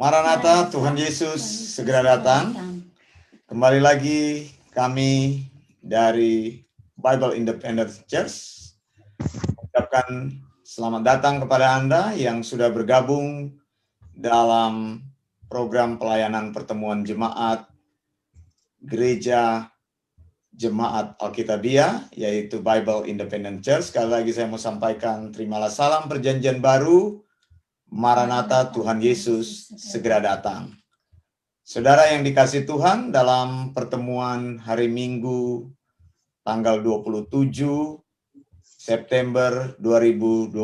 Maranatha, Tuhan Yesus segera datang. Kembali lagi kami dari Bible Independent Church mengucapkan selamat datang kepada Anda yang sudah bergabung dalam program pelayanan pertemuan jemaat Gereja Jemaat Alkitabiah, yaitu Bible Independent Church. Sekali lagi saya mau sampaikan terimalah salam perjanjian baru. Maranatha, Tuhan Yesus segera datang. Saudara yang dikasihi Tuhan, dalam pertemuan hari Minggu tanggal 27 September 2020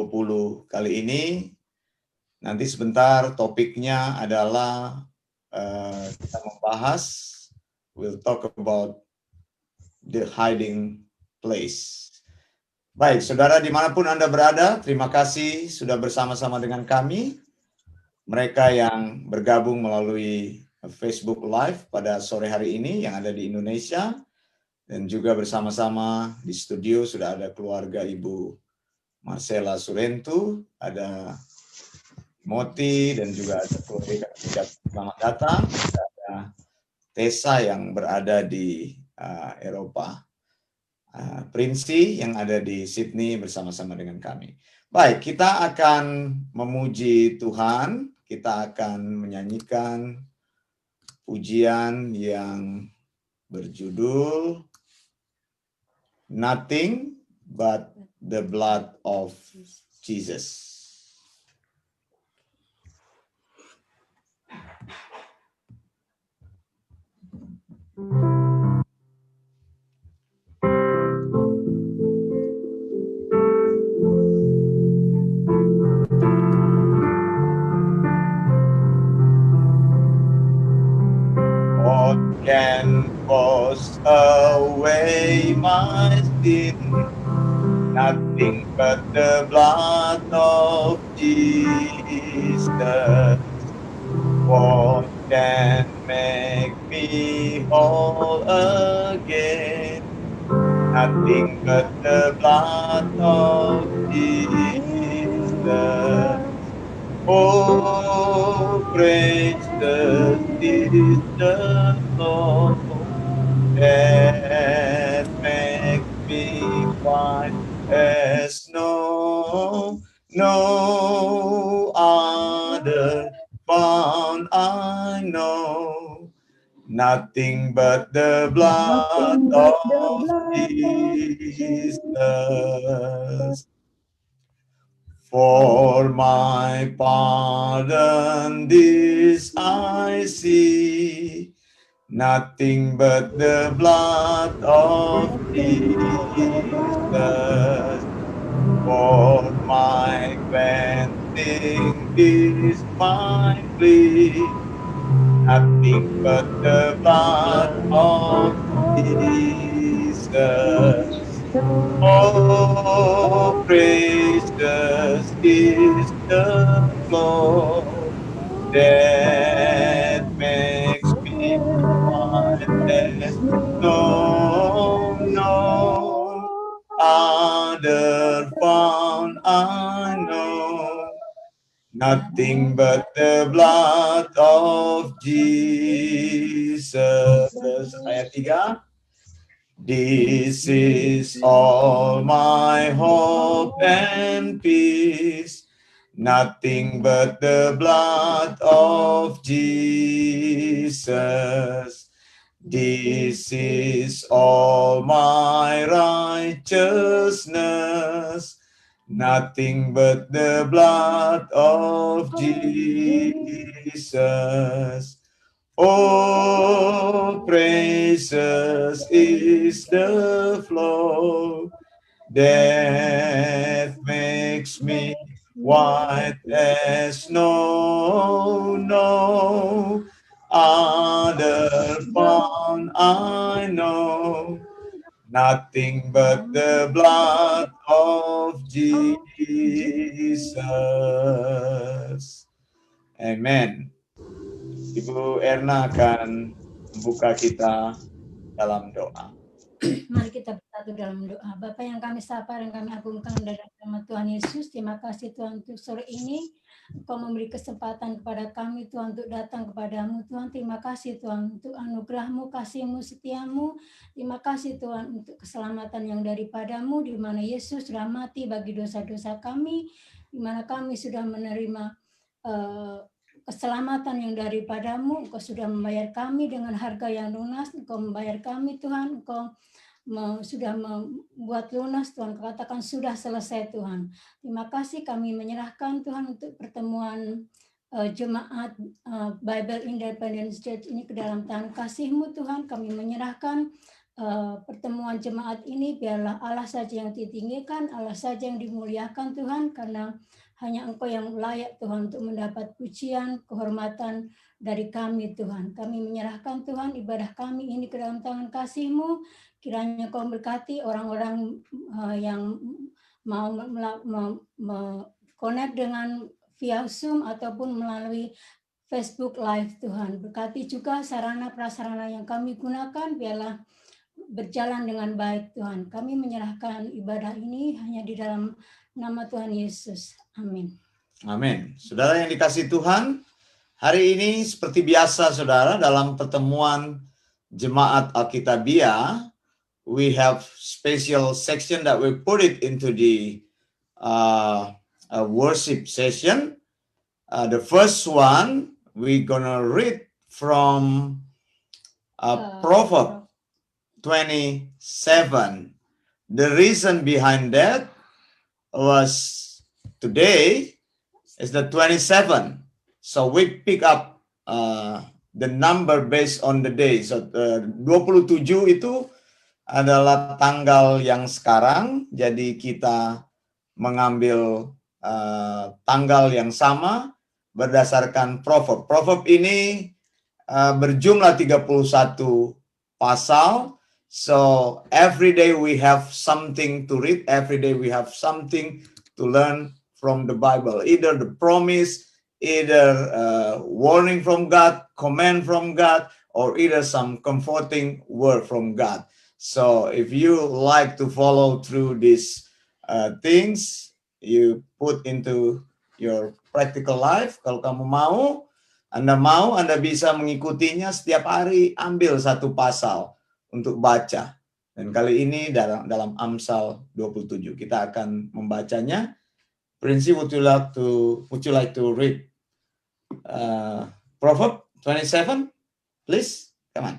kali ini, nanti sebentar topiknya adalah kita membahas, we'll talk about the hiding place. Baik, saudara dimanapun Anda berada, terima kasih sudah bersama-sama dengan kami. Mereka yang bergabung melalui Facebook Live pada sore hari ini yang ada di Indonesia, dan juga bersama-sama di studio sudah ada keluarga Ibu Marcella Surentu, ada Moti, dan juga ada keluarga selamat datang, ada Tessa yang berada di Eropa, Prinsi yang ada di Sydney bersama-sama dengan kami. Baik, kita akan memuji Tuhan, kita akan menyanyikan pujian yang berjudul Nothing But the Blood of Jesus. What can wash away my sin? Nothing but the blood of Jesus. What can make me whole again? Nothing but the blood of Jesus. Oh, precious is the Lord that makes me white as snow. No other found I know. Nothing but the blood of Jesus. For my pardon this I see, nothing but the blood of Jesus. For my cleansing is my plea, nothing but the blood of Jesus. Oh, precious is the flow that makes me white as snow. No other found I know. Nothing but the blood of Jesus. Ayat 3. This is all my hope and peace, nothing but the blood of Jesus. This is all my righteousness, nothing but the blood of Jesus. Oh, precious is the flow that makes me white as snow. No other found I know, nothing but the blood of Jesus. Amen. Ibu Erna akan membuka kita dalam doa. Mari kita bersatu dalam doa. Bapa yang kami sapa dan kami agungkan dalam nama Tuhan Yesus. Terima kasih Tuhan untuk sore ini. Engkau memberi kesempatan kepada kami Tuhan untuk datang kepadamu Tuhan. Terima kasih Tuhan untuk anugerah-Mu, kasih-Mu, setia-Mu. Terima kasih Tuhan untuk keselamatan yang daripadamu, di mana Yesus sudah mati bagi dosa-dosa kami, di mana kami sudah menerima keselamatan yang daripadamu. Engkau sudah membayar kami dengan harga yang lunas. Engkau membayar kami Tuhan. Engkau sudah membuat lunas Tuhan. Katakan sudah selesai Tuhan. Terima kasih, kami menyerahkan Tuhan untuk pertemuan jemaat Bible Independence Church ini ke dalam tangan kasih-Mu Tuhan. Kami menyerahkan pertemuan jemaat ini, biarlah Allah saja yang ditinggikan, Allah saja yang dimuliakan Tuhan, karena hanya Engkau yang layak Tuhan untuk mendapat pujian, kehormatan dari kami Tuhan. Kami menyerahkan Tuhan ibadah kami ini ke dalam tangan kasih-Mu. Kiranya Kau berkati orang-orang yang mau connect dengan via Zoom ataupun melalui Facebook Live Tuhan. Berkati juga sarana prasarana yang kami gunakan, biarlah berjalan dengan baik Tuhan. Kami menyerahkan ibadah ini hanya di dalam nama Tuhan Yesus. Amin. Amin. Saudara yang dikasih Tuhan, hari ini seperti biasa saudara, dalam pertemuan Jemaat Alkitabiah, we have special section that we put it into the worship session. The first one, we're gonna read from Proverbs 27. The reason behind that was today is the 27. So we pick up the number based on the day. So 27 itu adalah tanggal yang sekarang, jadi kita mengambil tanggal yang sama berdasarkan Proverb. Proverb ini berjumlah 31 pasal. So every day we have something to read, every day we have something to learn from the Bible. Either the promise, either warning from God, command from God, or either some comforting word from God. So if you like to follow through these things, you put into your practical life. Kalau kamu mau, Anda bisa mengikutinya setiap hari, ambil satu pasal untuk baca. Dan kali ini dalam Amsal 27 kita akan membacanya. Prince, would you like to read Proverb 27, please? Come on.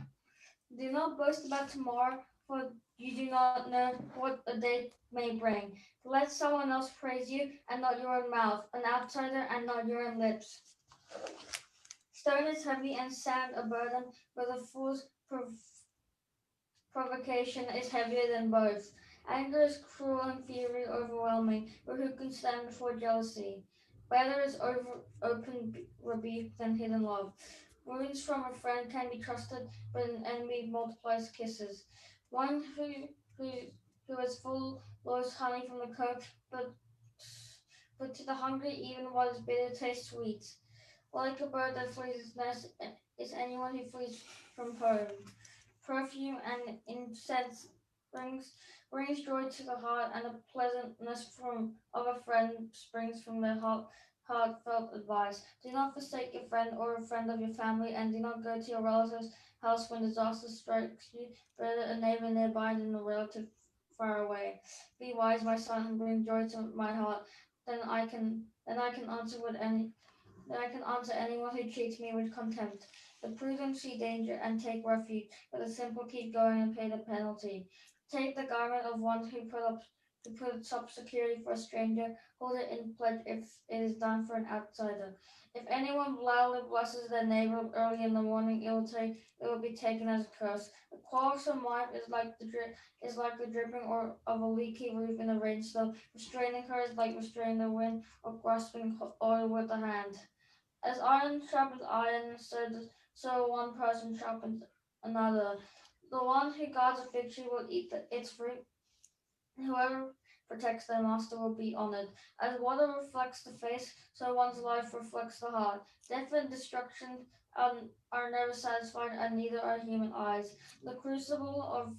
Do not boast about tomorrow, for you do not know what a day may bring. Let someone else praise you, and not your own mouth, an outsider, and not your own lips. Stone is heavy and sand a burden, but a fool's provocation is heavier than both. Anger is cruel and fury overwhelming, but who can stand before jealousy? Better is open rebuke than hidden love. Wounds from a friend can be trusted, but an enemy multiplies kisses. One who is full blows honey from the comb, but to the hungry even what is bitter tastes sweet. Like a bird that flees its nest is anyone who flees from home. Perfume and incense brings joy to the heart, and the pleasantness of a friend springs from their heartfelt advice. Do not forsake your friend or a friend of your family, and do not go to your relative's house when disaster strikes you. Better a neighbor nearby than a relative far away. Be wise, my son, and bring joy to my heart. Then I can answer anyone who treats me with contempt. The prudent see danger and take refuge, but the simple keep going and pay the penalty. Take the garment of one who puts up security for a stranger, hold it in pledge if it is done for an outsider. If anyone loudly blesses their neighbor early in the morning, it will be taken as a curse. A quarrelsome wife is like the dripping of a leaky roof in a rainstorm. Restraining her is like restraining the wind or grasping oil with the hand. As iron sharpens iron, so one person sharpens another. The one who guards a fig tree will eat its fruit. Whoever protects their master will be honored. As water reflects the face, so one's life reflects the heart. Death and destruction are never satisfied, and neither are human eyes. The crucible of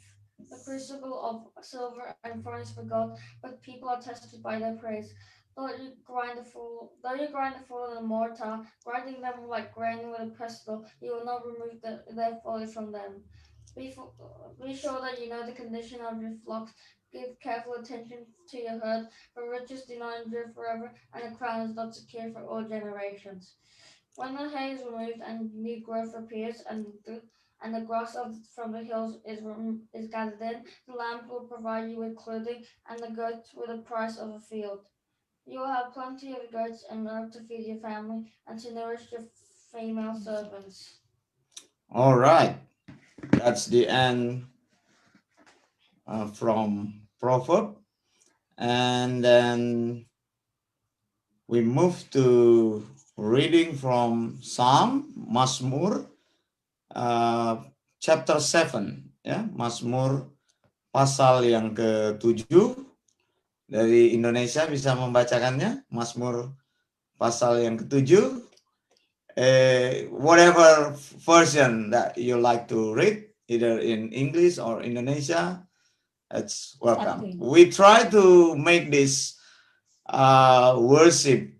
the crucible of silver and furnace for gold, but people are tested by their praise. Though you grind the fool in a mortar, grinding them like grain with a pestle, you will not remove their folly from them. Be, fo- be sure that you know the condition of your flocks. Give careful attention to your herd, for riches do not endure forever, and a crown is not secure for all generations. When the hay is removed and new growth appears, and the grass from the hills is gathered in, the lamb will provide you with clothing, and the goat with the price of a field. You will have plenty of goats and milk to feed your family and to nourish your female servants. All right, that's the end from Proverb, and then we move to reading from Psalm Mazmur chapter 7, ya, Mazmur pasal yang ke-7. Dari Indonesia bisa membacakannya, Mazmur pasal yang ke-7. Whatever version that you like to read, either in English or Indonesia, it's welcome. Okay. We try to make this worship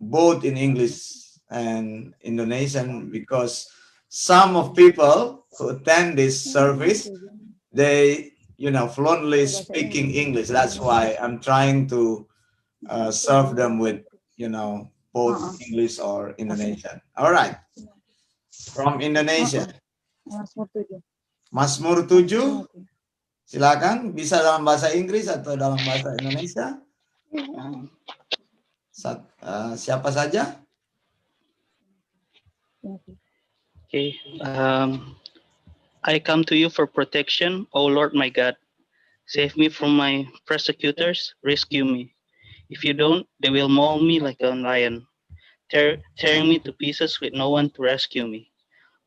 both in English and Indonesian because some of people who attend this service, they fluently speaking English. That's why I'm trying to serve them with both English or Indonesian. All right, from Indonesia, Mazmur 7, silakan bisa dalam bahasa Inggris atau dalam bahasa Indonesia. Siapa saja? Okay. I come to you for protection, O Lord my God. Save me from my persecutors, rescue me. If you don't, they will maul me like a lion, tearing me to pieces with no one to rescue me.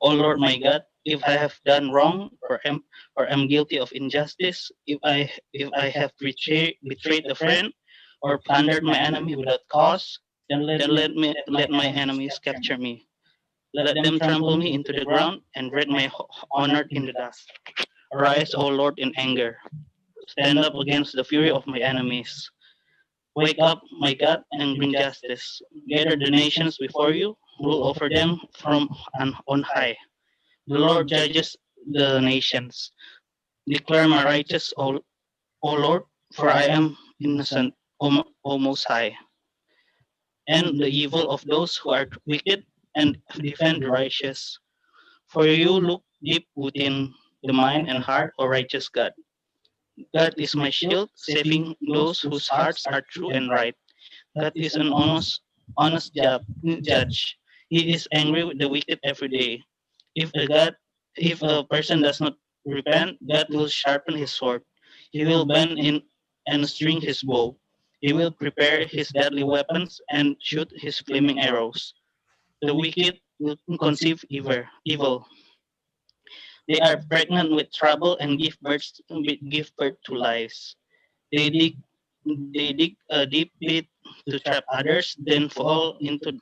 O Lord my God, if I have done wrong or am guilty of injustice, if I have betrayed a friend or plundered my enemy without cause, then let my enemies capture me. Let them trample me into the ground and wreck my honor in the dust. Arise, O Lord, in anger. Stand up against the fury of my enemies. Wake up, my God, and bring justice. Gather the nations before you, rule over them from on high. The Lord judges the nations. Declare my righteous, O Lord, for I am innocent, O Most High. And the evil of those who are wicked, and defend the righteous. For you look deep within the mind and heart, O righteous God. God is my shield, saving those whose hearts are true and right. God is an honest judge. He is angry with the wicked every day. If a person does not repent, God will sharpen his sword. He will bend in and string his bow. He will prepare his deadly weapons and shoot his flaming arrows. The wicked will conceive evil. They are pregnant with trouble and give birth to lies. They dig a deep pit to trap others, then fall into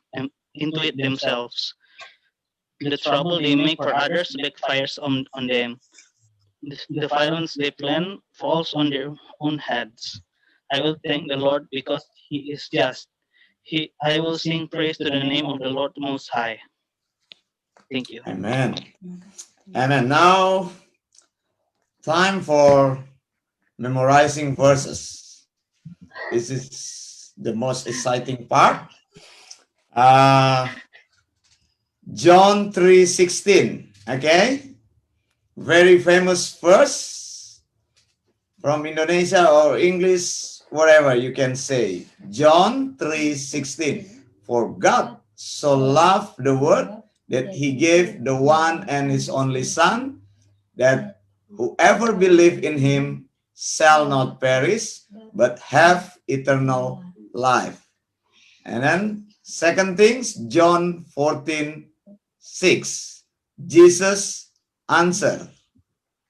it themselves. The trouble they make for others backfires on them. The violence they plan falls on their own heads. I will thank the Lord because He is just. I will sing praise to the name of the Lord Most High. Thank you. Amen. Amen. Now, time for memorizing verses. This is the most exciting part. John 3:16. Okay, very famous verse from Indonesia or English, whatever you can say. John 3:16. For God so loved the world that He gave the one and His only Son, that whoever believe in Him shall not perish, but have eternal life. And then second things, John 14:6. Jesus answered.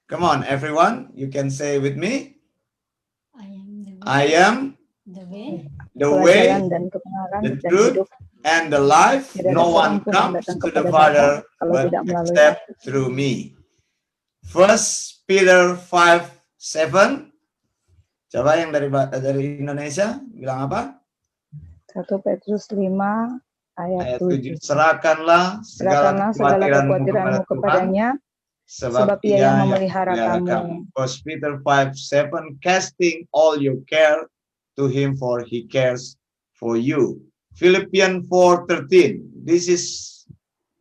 Come on, everyone, you can say with me. I am the way, the way, the truth, and the life. No one comes to the Father but except through me. 1 Peter 5:7. Coba yang dari Indonesia bilang apa? 1 Petrus 5 ayat Ayat 7. 7. Serahkanlah segala kekhawatiranmu kekhawatiranmu kepada Tuhan, kepadanya, sebab Ia yang memelihara memelihara kamu. kamu. 1 Peter 5:7, casting all your care to him, for he cares for you. Philippians 4:13, this is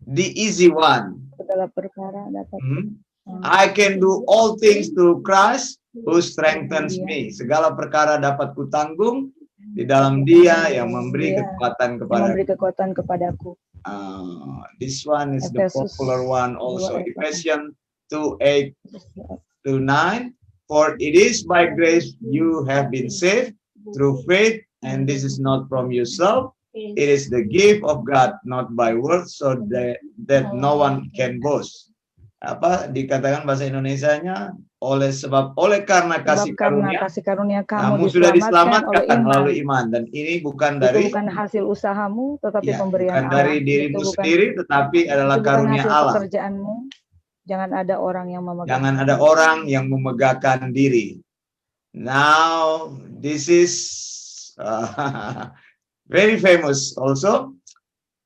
the easy one. Segala perkara dapat I can do all things through Christ who strengthens me. Segala perkara dapat kutanggung di dalam Dia yang memberi kekuatan kepadaku. This one is the Efesus popular one also. 2 ayat 8. Ephesians 2:8-9. For it is by grace you have been saved through faith, and this is not from yourself. It is the gift of God, not by works, so that no one can boast. Apa dikatakan bahasa Indonesianya? Oleh karena kasih karunia kamu sudah diselamatkan melalui iman, dan ini bukan dari bukan hasil usahamu, tetapi pemberian bukan Allah. dari dirimu sendiri, tetapi adalah karunia Allah. Pekerjaanmu. Jangan ada orang yang memegahkan diri. Now this is very famous also.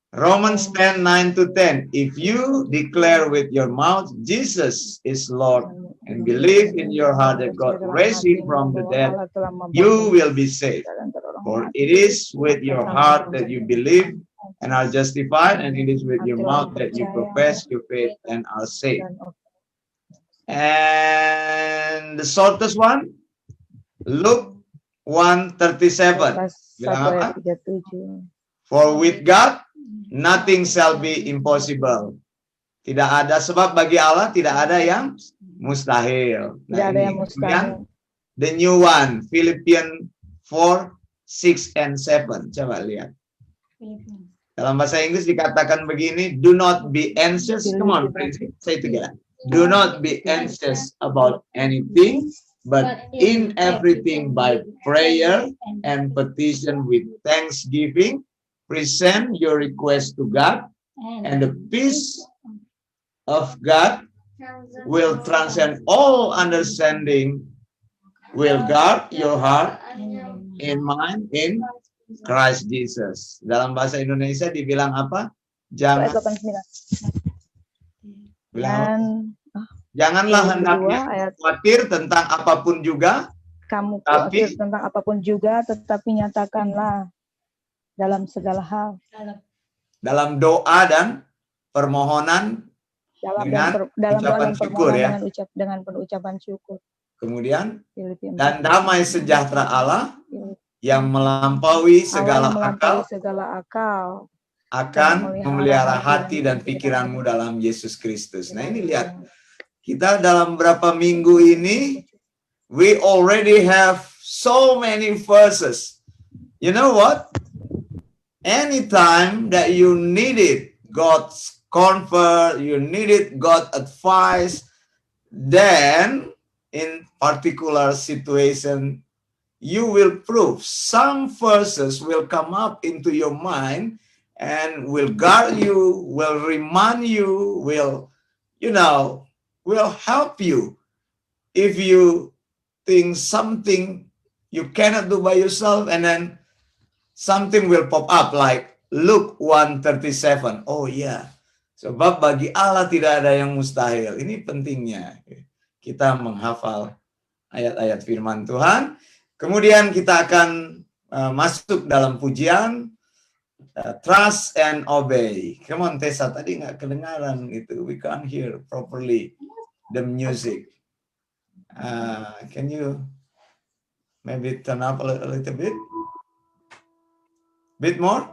Romans 10:9-10. If you declare with your mouth Jesus is Lord and believe in your heart that God raised him from the dead, you will be saved. For it is with your heart that you believe and are justified, and it is with your mouth that you profess your faith and are saved. And the shortest one, Luke 1:37. Bilang apa? For with God nothing shall be impossible. Tidak ada, sebab bagi Allah tidak ada yang mustahil. Tidak ada yang mustahil. The new one, Philippians 4:6-7. Coba lihat. Dalam bahasa Inggris dikatakan begini, do not be anxious. Come on, friends, say together. Do not be anxious about anything, but in everything by prayer and petition with thanksgiving, present your request to God, and the peace of God will transcend all understanding, will guard your heart and mind in Christ Jesus. Dalam bahasa Indonesia dibilang apa? Janganlah hendaknya khawatir tentang apapun juga. Kamu khawatir tentang apapun juga, tetapi nyatakanlah dalam segala hal. Dalam doa dan permohonan dengan ucapan syukur ya. Dengan penucapan syukur. Kemudian dan damai sejahtera Allah yang melampaui segala akal akan memelihara hati dan pikiranmu dalam Yesus Kristus. Nah ini lihat, kita dalam berapa minggu ini, we already have so many verses. You know what? Anytime that you needed God's comfort, you needed God's advice, then in particular situation, you will prove. Some verses will come up into your mind and will guard you, will remind you, will help you. If you think something you cannot do by yourself, and then something will pop up like Luke 1:37. Oh yeah, sebab bagi Allah tidak ada yang mustahil. Ini pentingnya kita menghafal ayat-ayat firman Tuhan. Kemudian kita akan masuk dalam pujian Trust and Obey. Come on Tessa, tadi nggak kedengaran itu. We can't hear properly the music. Can you maybe turn up a little bit? Bit more?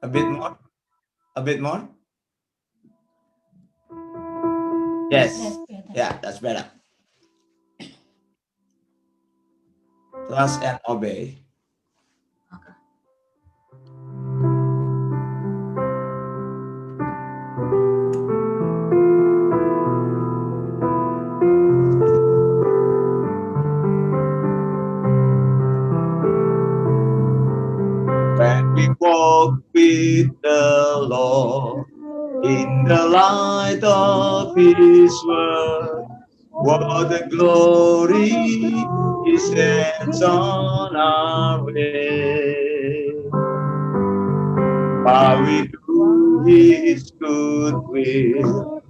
A bit more? A bit more? Yes. Yeah, that's better. Trust and obey. When we walk with the Lord in the light of His word, What a glory He sends on our way. While we do His good will,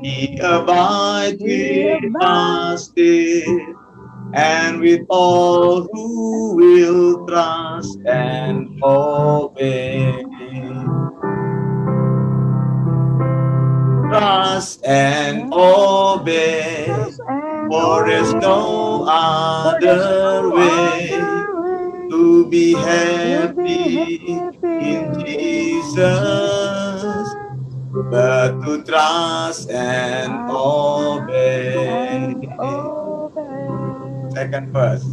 He abides with us still, and with all who will trust and obey. Trust and obey, for there's no other way to be happy in Jesus, but to trust and obey. Second verse.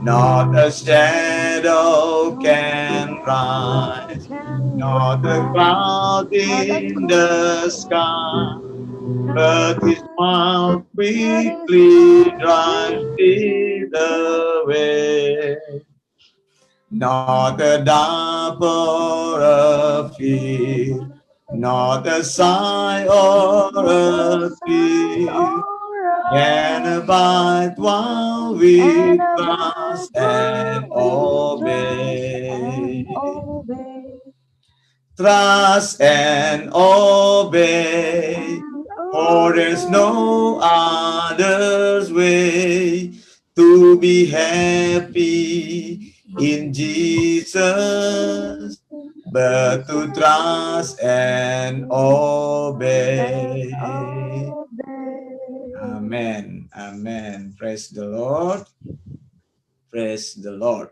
Not a shadow can rise, not a cloud in the sky, but His mouth quickly drives it away. Not a doubt or a fear, not a sigh or a tear, can abide while we trust and obey. Trust and obey, for there's no other way to be happy in Jesus, but to trust and obey. Amen. Amen. Praise the Lord. Praise the Lord.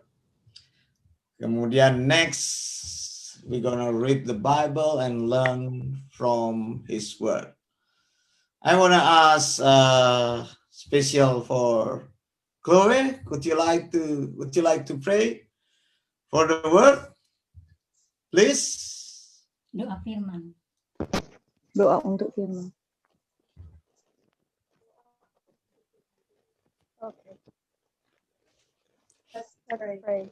Kemudian next, we're gonna read the Bible and learn from His Word. I wanna ask special for Chloe. Would you like to pray for the Word, please? Doa firman. Doa untuk firman. Okay. Let's pray.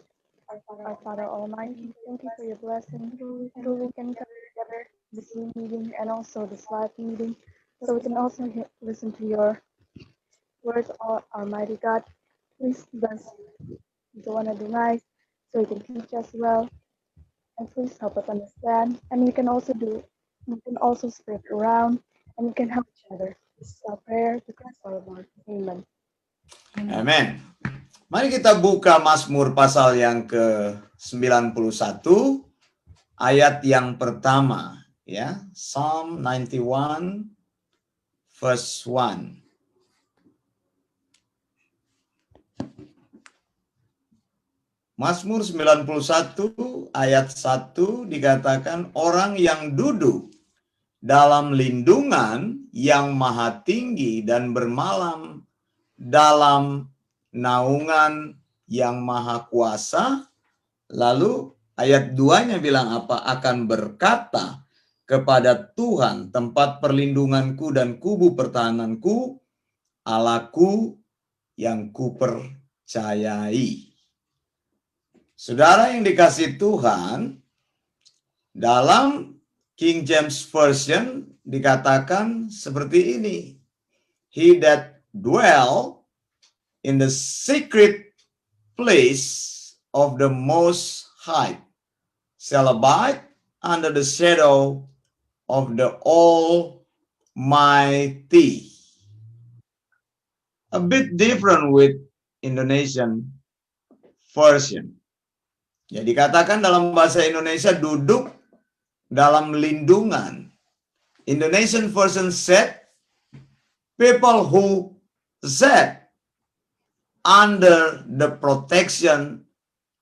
Our Father Almighty, thank you for your blessing. Through we can come together, this Zoom meeting and also this live meeting, so we can also listen to your words, Almighty God. Please bless Joanna Dungai, so you can teach us well, and please help us understand. And we can also spread it around, and we can help each other. This is our prayer to Christ our Lord. Amen. Amen. Mari kita buka Mazmur pasal yang ke-91 ayat yang pertama, ya. Psalm 91 verse 1. Mazmur 91 ayat 1 dikatakan, orang yang duduk dalam lindungan yang maha tinggi dan bermalam dalam naungan yang maha kuasa. Lalu ayat 2-nya bilang apa? Akan berkata kepada Tuhan, tempat perlindunganku dan kubu pertahananku, Allahku yang kupercayai. Saudara yang dikasihi Tuhan, dalam King James Version dikatakan seperti ini. He that dwell in the secret place of the Most High shall abide under the shadow of the Almighty. A bit different with Indonesian version. Ya, dikatakan dalam bahasa Indonesia duduk dalam lindungan. Indonesian version said, people who sat under the protection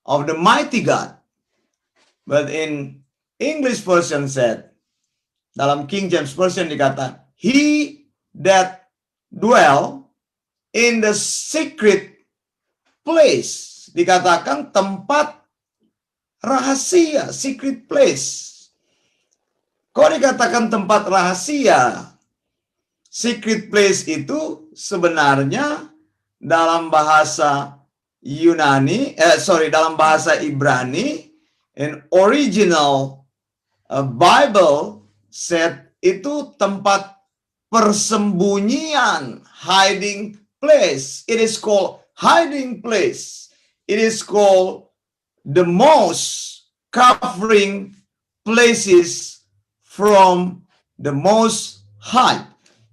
of the mighty God. But in English version said, dalam King James Version dikatakan, he that dwell in the secret place. Dikatakan tempat rahasia, secret place. Kok dikatakan tempat rahasia? Secret place itu sebenarnya dalam bahasa dalam bahasa Ibrani, in original Bible said itu tempat persembunyian, hiding place. It is called hiding place. It is called the most covering places from the most high.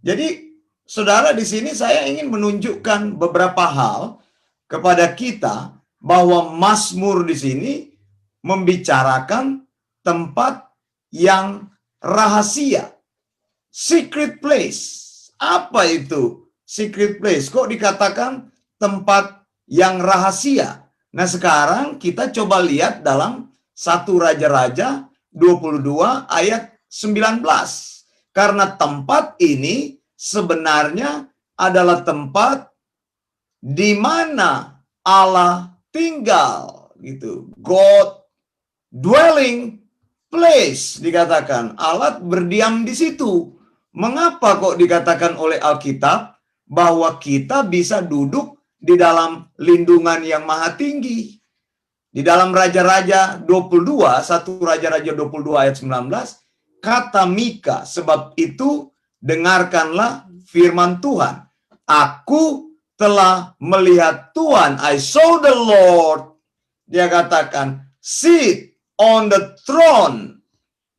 Jadi, saudara, di sini saya ingin menunjukkan beberapa hal kepada kita bahwa Mazmur di sini membicarakan tempat yang rahasia. Secret place. Apa itu secret place? Kok dikatakan tempat yang rahasia? Nah, sekarang kita coba lihat dalam 1 Raja-Raja 22 ayat 19. Karena tempat ini sebenarnya adalah tempat di mana Allah tinggal, gitu. God dwelling place dikatakan. Allah berdiam di situ. Mengapa kok dikatakan oleh Alkitab bahwa kita bisa duduk di dalam lindungan yang maha tinggi? Di dalam Raja-Raja 22, 1 Raja-Raja 22 ayat 19, kata Mika, sebab itu dengarkanlah firman Tuhan. Aku telah melihat Tuhan. I saw the Lord. Dia katakan, sit on the throne.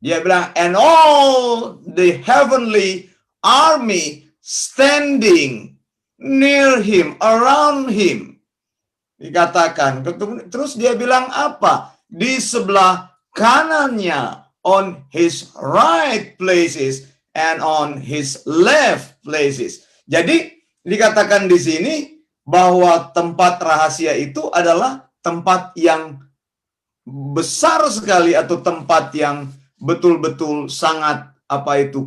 Dia bilang, and all the heavenly army standing near him, around him. Dikatakan, terus dia bilang apa? Di sebelah kanannya, on his right places and on his left places. Jadi dikatakan di sini bahwa tempat rahasia itu adalah tempat yang besar sekali atau tempat yang betul-betul sangat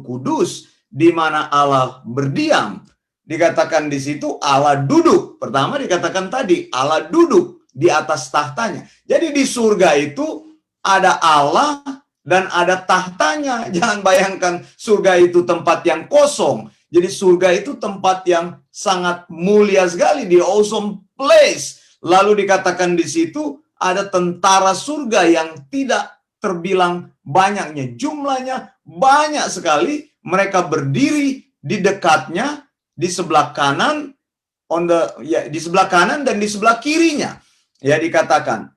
kudus, di mana Allah berdiam. Dikatakan di situ Allah duduk. Pertama dikatakan tadi Allah duduk di atas tahtanya. Jadi di surga itu ada Allah dan ada tahtanya. Jangan bayangkan surga itu tempat yang kosong. Jadi surga itu tempat yang sangat mulia sekali, di awesome place. Lalu dikatakan di situ ada tentara surga yang tidak terbilang banyaknya. Jumlahnya banyak sekali. Mereka berdiri di dekatnya, di sebelah kanan, di sebelah kanan dan di sebelah kirinya. Ya, dikatakan.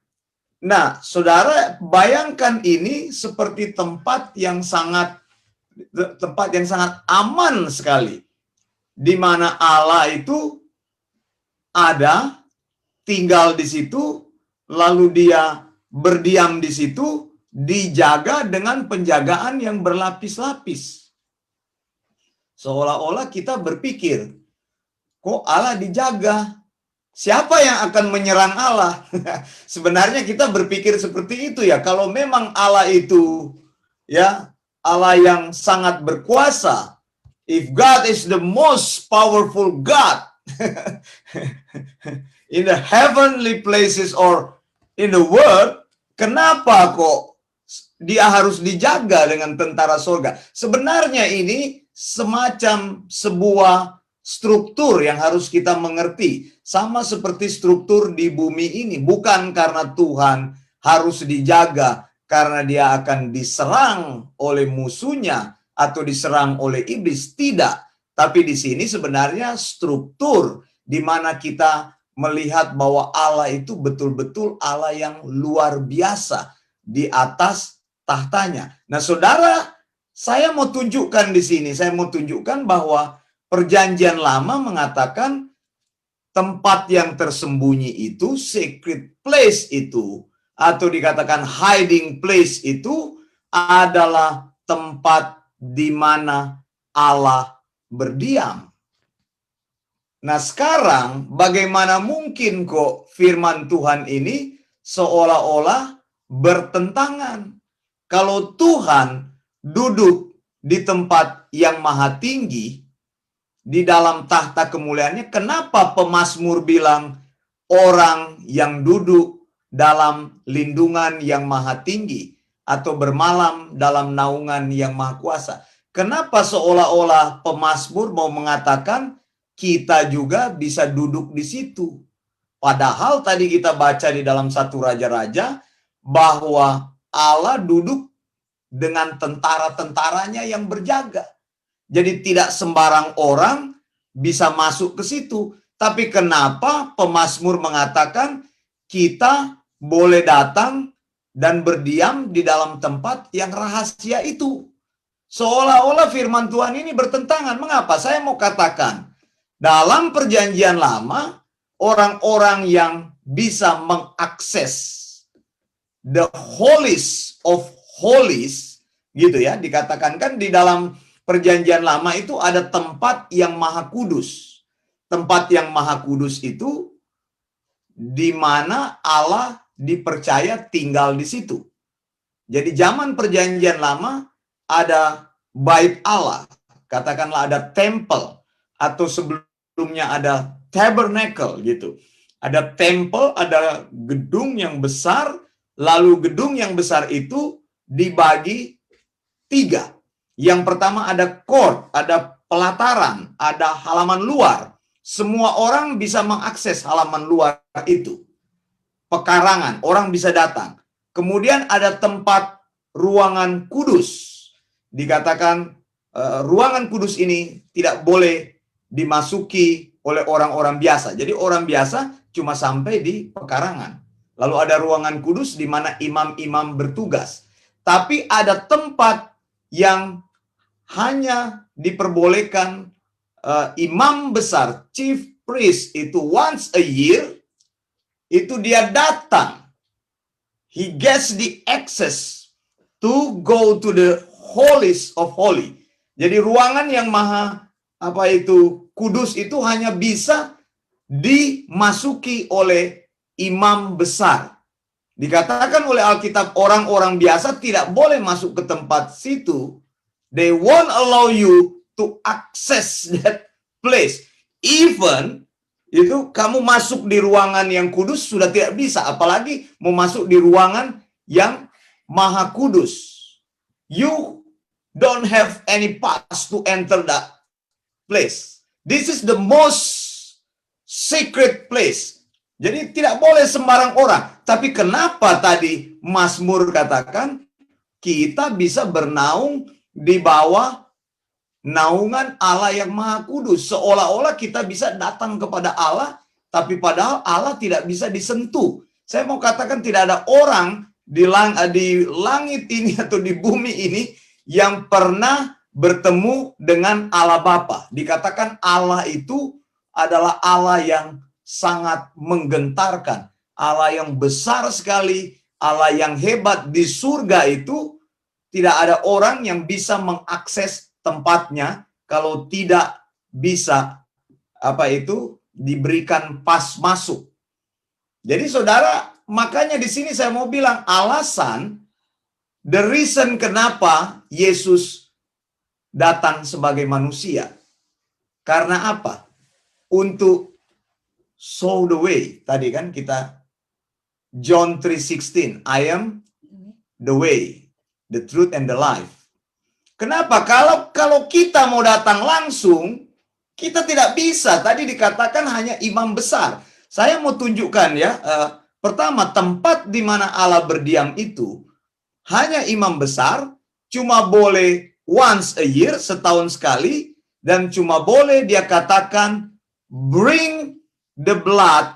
Nah, saudara, bayangkan ini seperti tempat yang sangat aman sekali, di mana Allah itu ada, tinggal di situ, lalu dia berdiam di situ, dijaga dengan penjagaan yang berlapis-lapis. Seolah-olah kita berpikir, kok Allah dijaga? Siapa yang akan menyerang Allah? Sebenarnya kita berpikir seperti itu ya. Kalau memang Allah itu ya Allah yang sangat berkuasa, if God is the most powerful God in the heavenly places or in the world, kenapa kok dia harus dijaga dengan tentara surga? Sebenarnya ini semacam sebuah struktur yang harus kita mengerti. Sama seperti struktur di bumi ini. Bukan karena Tuhan harus dijaga karena dia akan diserang oleh musuhnya atau diserang oleh iblis. Tidak. Tapi di sini sebenarnya struktur di mana kita melihat bahwa Allah itu betul-betul Allah yang luar biasa di atas tahtanya. Nah, saudara, saya mau tunjukkan di sini, saya mau tunjukkan bahwa Perjanjian Lama mengatakan tempat yang tersembunyi itu, secret place itu, atau dikatakan hiding place itu adalah tempat di mana Allah berdiam. Nah, sekarang bagaimana mungkin kok firman Tuhan ini seolah-olah bertentangan? Kalau Tuhan duduk di tempat yang maha tinggi, di dalam tahta kemuliaannya, kenapa pemazmur bilang orang yang duduk dalam lindungan yang maha tinggi atau bermalam dalam naungan yang maha kuasa? Kenapa seolah-olah pemazmur mau mengatakan kita juga bisa duduk di situ? Padahal tadi kita baca di dalam 1 Raja-Raja bahwa Allah duduk dengan tentara-tentaranya yang berjaga. Jadi tidak sembarang orang bisa masuk ke situ. Tapi kenapa pemazmur mengatakan kita boleh datang dan berdiam di dalam tempat yang rahasia itu? Seolah-olah firman Tuhan ini bertentangan. Mengapa? Saya mau katakan, dalam perjanjian lama, orang-orang yang bisa mengakses the holies of holies, gitu ya, dikatakan kan di dalam perjanjian lama itu ada tempat yang maha kudus. Tempat yang maha kudus itu di mana Allah dipercaya tinggal di situ. Jadi zaman perjanjian lama ada bait Allah, katakanlah ada temple, atau sebelumnya ada tabernacle gitu. Ada temple, ada gedung yang besar, lalu gedung yang besar itu dibagi 3. Yang pertama ada court, ada pelataran, ada halaman luar. Semua orang bisa mengakses halaman luar itu. Pekarangan, orang bisa datang. Kemudian ada tempat ruangan kudus. Dikatakan ruangan kudus ini tidak boleh dimasuki oleh orang-orang biasa. Jadi orang biasa cuma sampai di pekarangan. Lalu ada ruangan kudus di mana imam-imam bertugas. Tapi ada tempat yang hanya diperbolehkan imam besar, chief priest itu once a year, itu dia datang. He gets the access to go to the holies of holy. Jadi ruangan yang maha kudus itu hanya bisa dimasuki oleh imam besar. Dikatakan oleh Alkitab orang-orang biasa tidak boleh masuk ke tempat situ. They won't allow you to access that place. Even itu kamu masuk di ruangan yang kudus sudah tidak bisa, apalagi mau masuk di ruangan yang maha kudus. You don't have any pass to enter that place. This is the most sacred place. Jadi tidak boleh sembarang orang. Tapi kenapa tadi Mazmur katakan kita bisa bernaung di bawah naungan Allah yang Maha Kudus, seolah-olah kita bisa datang kepada Allah, tapi padahal Allah tidak bisa disentuh. Saya mau katakan tidak ada orang di langit ini atau di bumi ini yang pernah bertemu dengan Allah Bapa. Dikatakan Allah itu adalah Allah yang sangat menggentarkan, Allah yang besar sekali, Allah yang hebat. Di surga itu tidak ada orang yang bisa mengakses tempatnya kalau tidak bisa diberikan pas masuk. Jadi saudara, makanya di sini saya mau bilang alasan, the reason kenapa Yesus datang sebagai manusia. Karena apa? Untuk show the way. Tadi kan kita John 3:16, I am the way, the truth and the life. Kenapa? Kalau kita mau datang langsung, kita tidak bisa. Tadi dikatakan hanya imam besar. Saya mau tunjukkan ya. Pertama, tempat di mana Allah berdiam itu hanya imam besar, cuma boleh once a year, setahun sekali, dan cuma boleh dia katakan bring the blood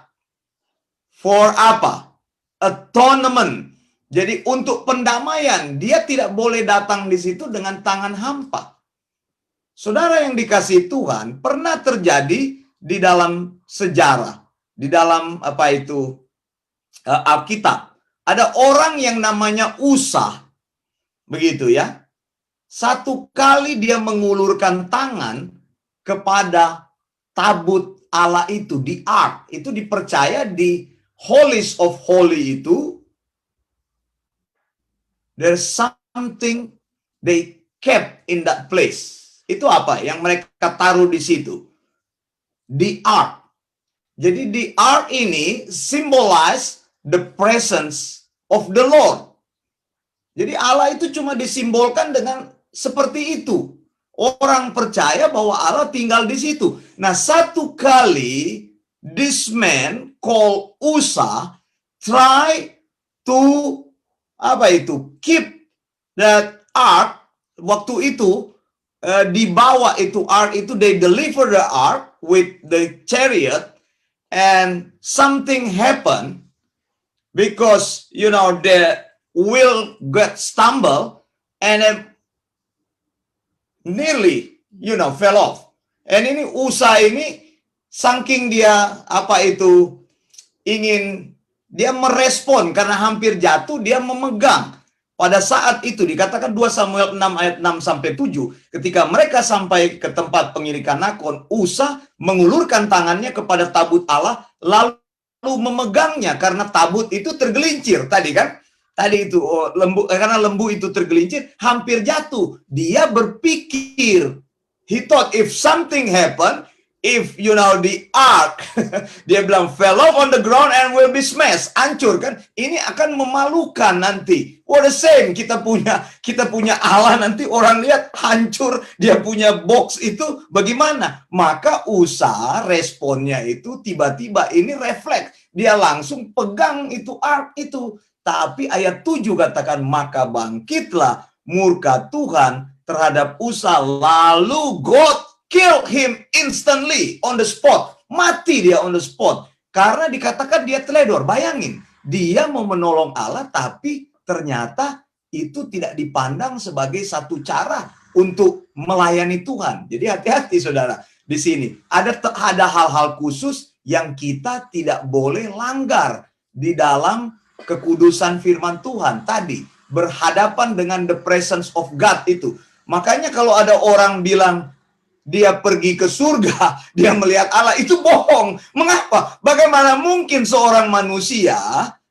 for apa? Atonement. Jadi untuk pendamaian, dia tidak boleh datang di situ dengan tangan hampa. Saudara yang dikasihi Tuhan, pernah terjadi di dalam sejarah, di dalam Alkitab. Ada orang yang namanya Usa, begitu ya. Satu kali dia mengulurkan tangan kepada tabut Allah itu, di Ark. Itu dipercaya di Holies of Holy itu, there's something they kept in that place. Itu apa yang mereka taruh di situ? The Ark. Jadi the Ark ini symbolize the presence of the Lord. Jadi Allah itu cuma disimbolkan dengan seperti itu. Orang percaya bahwa Allah tinggal di situ. Nah, satu kali this man called Usa try to keep that ark. Waktu itu dibawa itu ark itu, they deliver the ark with the chariot, and something happened because the wheel got stumble and then nearly fell off. And ini Usa ini saking dia dia merespon karena hampir jatuh, dia memegang. Pada saat itu dikatakan 2 Samuel 6 ayat 6 sampai 7, ketika mereka sampai ke tempat pengirikan Nakon, Usa mengulurkan tangannya kepada tabut Allah lalu memegangnya karena tabut itu tergelincir tadi kan. Tadi itu karena lembu itu tergelincir, hampir jatuh. Dia berpikir, he thought if something happen, if the ark, dia bilang fell off on the ground and will be smashed, hancur kan? Ini akan memalukan nanti. What a shame, kita punya Allah, nanti orang lihat hancur, dia punya box itu bagaimana? Maka Usa responnya itu tiba-tiba ini refleks, dia langsung pegang itu ark itu. Tapi ayat 7 katakan, maka bangkitlah murka Tuhan terhadap Usa, lalu God kill him instantly on the spot. Mati dia on the spot. Karena dikatakan dia teledor. Bayangin, dia mau menolong Allah tapi ternyata itu tidak dipandang sebagai satu cara untuk melayani Tuhan. Jadi hati-hati saudara. Di sini ada hal-hal khusus yang kita tidak boleh langgar di dalam kekudusan firman Tuhan tadi. Berhadapan dengan the presence of God itu. Makanya kalau ada orang bilang dia pergi ke surga, dia melihat Allah, itu bohong. Mengapa? Bagaimana mungkin seorang manusia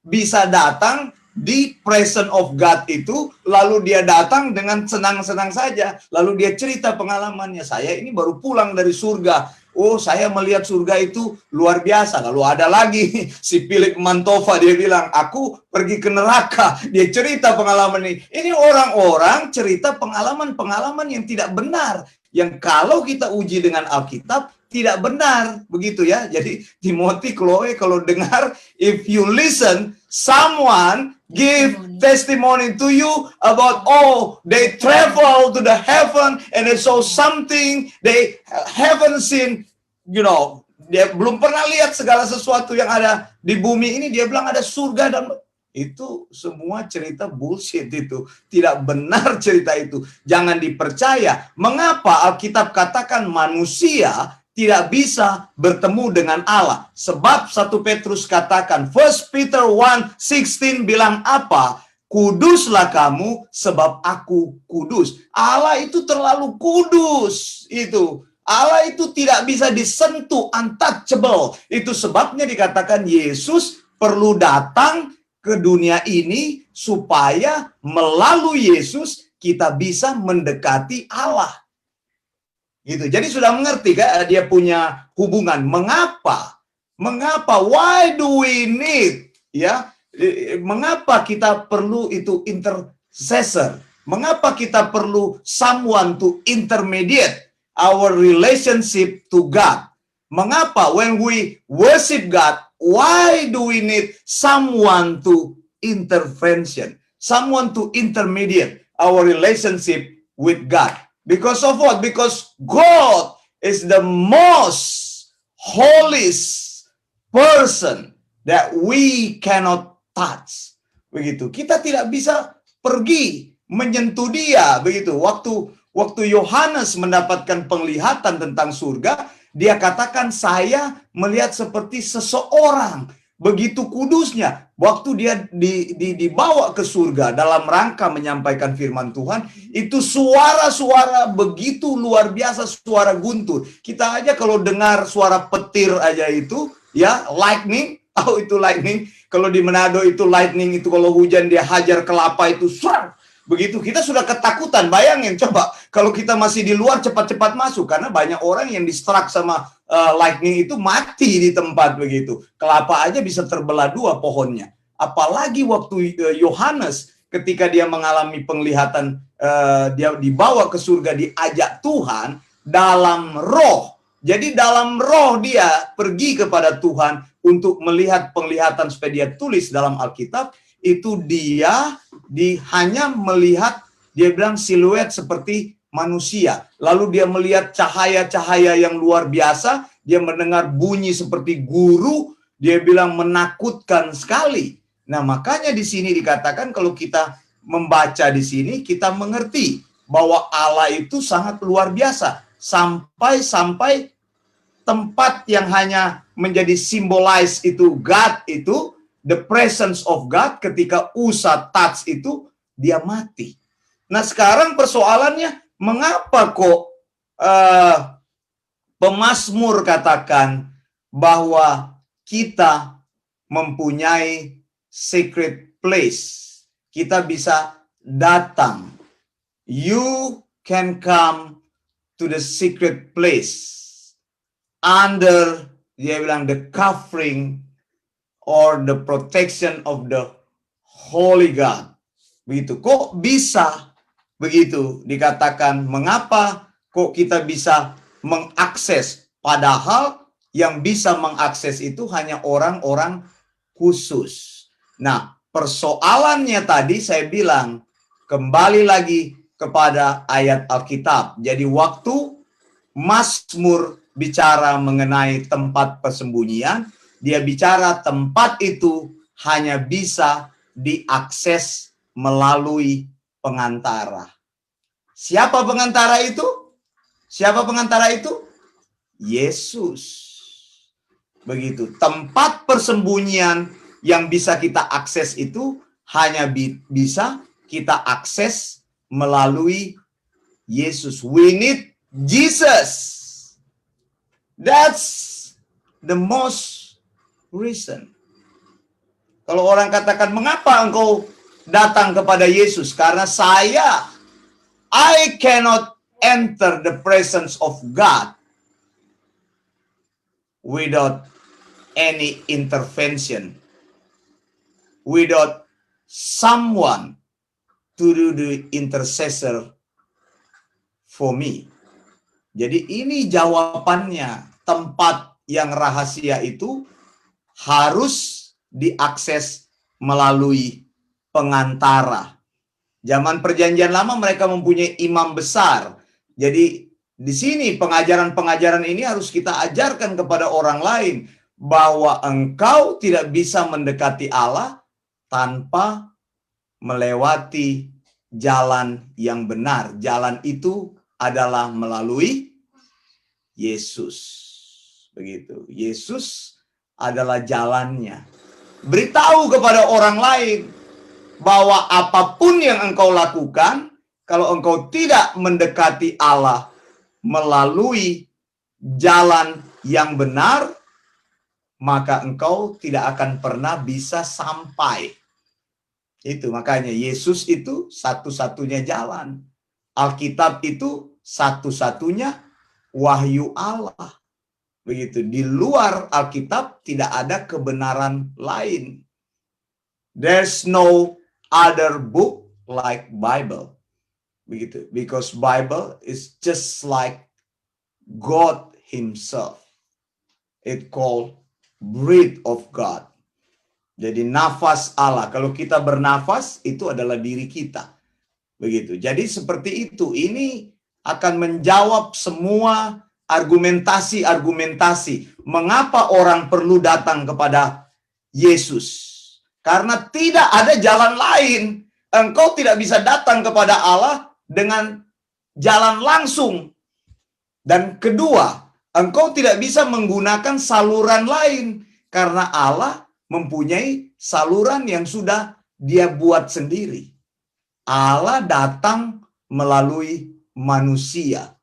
bisa datang di presence of God itu, lalu dia datang dengan senang-senang saja, lalu dia cerita pengalamannya, saya ini baru pulang dari surga. Oh, saya melihat surga itu luar biasa. Lalu ada lagi si Philip Mantova, dia bilang, aku pergi ke neraka. Dia cerita pengalaman ini. Ini orang-orang cerita pengalaman-pengalaman yang tidak benar. Yang kalau kita uji dengan Alkitab, tidak benar. Begitu ya. Jadi Timothy, Chloe, kalau dengar, if you listen, someone give testimony to you about, oh, they travel to the heaven and they saw something they haven't seen, dia belum pernah lihat segala sesuatu yang ada di bumi ini, dia bilang ada surga, dan itu semua cerita bullshit itu. Tidak benar cerita itu. Jangan dipercaya. Mengapa Alkitab katakan manusia tidak bisa bertemu dengan Allah? Sebab 1 Petrus katakan, 1 Peter 1:16 bilang apa? Kuduslah kamu sebab aku kudus. Allah itu terlalu kudus. Itu Allah itu tidak bisa disentuh, untouchable. Itu sebabnya dikatakan Yesus perlu datang ke dunia ini supaya melalui Yesus kita bisa mendekati Allah. Gitu. Jadi sudah mengerti kan dia punya hubungan. Mengapa? Why do we need? Ya, mengapa kita perlu itu intercessor? Mengapa kita perlu someone to intermediate our relationship to God? Mengapa when we worship God, why do we need someone to intervention? Someone to intermediate our relationship with God? Because of what? Because God is the most holiest person that we cannot touch. Begitu. Kita tidak bisa pergi menyentuh dia. Begitu. Waktu Yohanes mendapatkan penglihatan tentang surga, dia katakan, saya melihat seperti seseorang. Begitu kudusnya. Waktu dia dibawa ke surga dalam rangka menyampaikan firman Tuhan, itu suara-suara begitu luar biasa, suara guntur. Kita aja kalau dengar suara petir aja itu, ya, lightning, tahu itu lightning. Kalau di Manado itu lightning, itu kalau hujan dia hajar kelapa itu, suar. Begitu kita sudah ketakutan. Bayangin coba kalau kita masih di luar, cepat-cepat masuk, karena banyak orang yang distruck sama lightning itu mati di tempat begitu. Kelapa aja bisa terbelah dua pohonnya. Apalagi waktu Yohanes ketika dia mengalami penglihatan, dia dibawa ke surga, diajak Tuhan dalam roh. Jadi dalam roh dia pergi kepada Tuhan untuk melihat penglihatan supaya dia tulis dalam Alkitab. Itu dia hanya melihat, dia bilang siluet seperti manusia. Lalu dia melihat cahaya-cahaya yang luar biasa, dia mendengar bunyi seperti guru, dia bilang menakutkan sekali. Nah, makanya di sini dikatakan kalau kita membaca di sini, kita mengerti bahwa Allah itu sangat luar biasa. Sampai tempat yang hanya menjadi symbolize itu God itu, the presence of God, ketika Usa touch itu, dia mati. Nah, sekarang persoalannya, mengapa kok pemazmur katakan bahwa kita mempunyai secret place. Kita bisa datang. You can come to the secret place under, dia bilang, the covering or the protection of the Holy God. Begitu. Kok bisa begitu dikatakan, mengapa kok kita bisa mengakses, padahal yang bisa mengakses itu hanya orang-orang khusus. Nah, persoalannya tadi saya bilang, kembali lagi kepada ayat Alkitab. Jadi waktu Mazmur bicara mengenai tempat persembunyian, dia bicara tempat itu hanya bisa diakses melalui pengantara. Siapa pengantara itu? Siapa pengantara itu? Yesus. Begitu. Tempat persembunyian yang bisa kita akses itu hanya bisa kita akses melalui Yesus. We need Jesus. That's the most reason. Kalau orang katakan, mengapa engkau datang kepada Yesus? Karena I cannot enter the presence of God without any intervention, without someone to do the intercessor for me. Jadi ini jawabannya. Tempat yang rahasia itu harus diakses melalui pengantara. Zaman Perjanjian Lama mereka mempunyai imam besar. Jadi di sini pengajaran-pengajaran ini harus kita ajarkan kepada orang lain, bahwa engkau tidak bisa mendekati Allah tanpa melewati jalan yang benar. Jalan itu adalah melalui Yesus. Begitu. Yesus adalah jalannya. Beritahu kepada orang lain bahwa apapun yang engkau lakukan, kalau engkau tidak mendekati Allah melalui jalan yang benar, maka engkau tidak akan pernah bisa sampai. Itu makanya Yesus itu satu-satunya jalan. Alkitab itu satu-satunya wahyu Allah. Begitu. Di luar Alkitab tidak ada kebenaran lain. There's no other book like Bible. Begitu. Because Bible is just like God himself. It called breath of God. Jadi nafas Allah. Kalau kita bernafas, itu adalah diri kita. Begitu. Jadi seperti itu. Ini akan menjawab semua argumentasi-argumentasi. Mengapa orang perlu datang kepada Yesus? Karena tidak ada jalan lain. Engkau tidak bisa datang kepada Allah dengan jalan langsung. Dan kedua, engkau tidak bisa menggunakan saluran lain. Karena Allah mempunyai saluran yang sudah dia buat sendiri. Allah datang melalui manusia.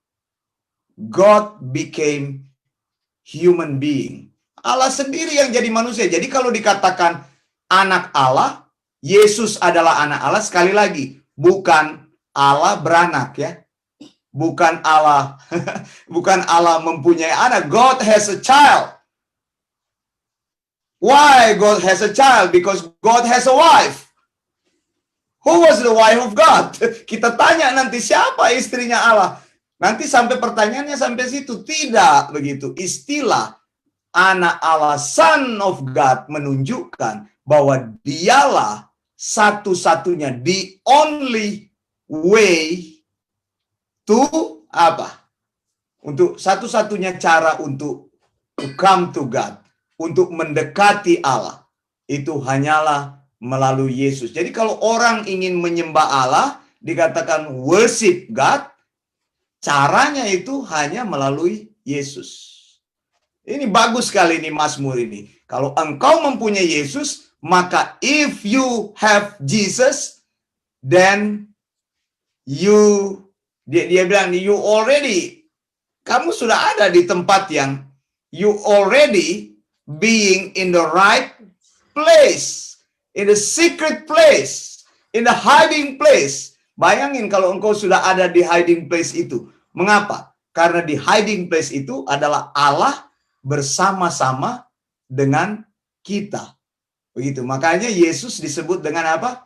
God became human being. Allah sendiri yang jadi manusia. Jadi kalau dikatakan anak Allah, Yesus adalah anak Allah, sekali lagi, bukan Allah beranak ya. Bukan Allah bukan Allah mempunyai anak. God has a child. Why God has a child? Because God has a wife. Who was the wife of God? Kita tanya nanti siapa istrinya Allah. Nanti sampai pertanyaannya sampai situ. Tidak begitu. Istilah anak Allah, Son of God, menunjukkan bahwa dialah satu-satunya, the only way to to apa? Untuk satu-satunya cara untuk to come to God, untuk mendekati Allah, itu hanyalah melalui Yesus. Jadi kalau orang ingin menyembah Allah, dikatakan worship God, caranya itu hanya melalui Yesus. Ini bagus sekali ini Mazmur ini. Kalau engkau mempunyai Yesus, maka if you have Jesus, then dia bilang kamu sudah ada di tempat yang you already being in the right place, in the secret place, in the hiding place. Bayangin kalau engkau sudah ada di hiding place itu. Mengapa? Karena di hiding place itu adalah Allah bersama-sama dengan kita. Begitu. Makanya Yesus disebut dengan apa?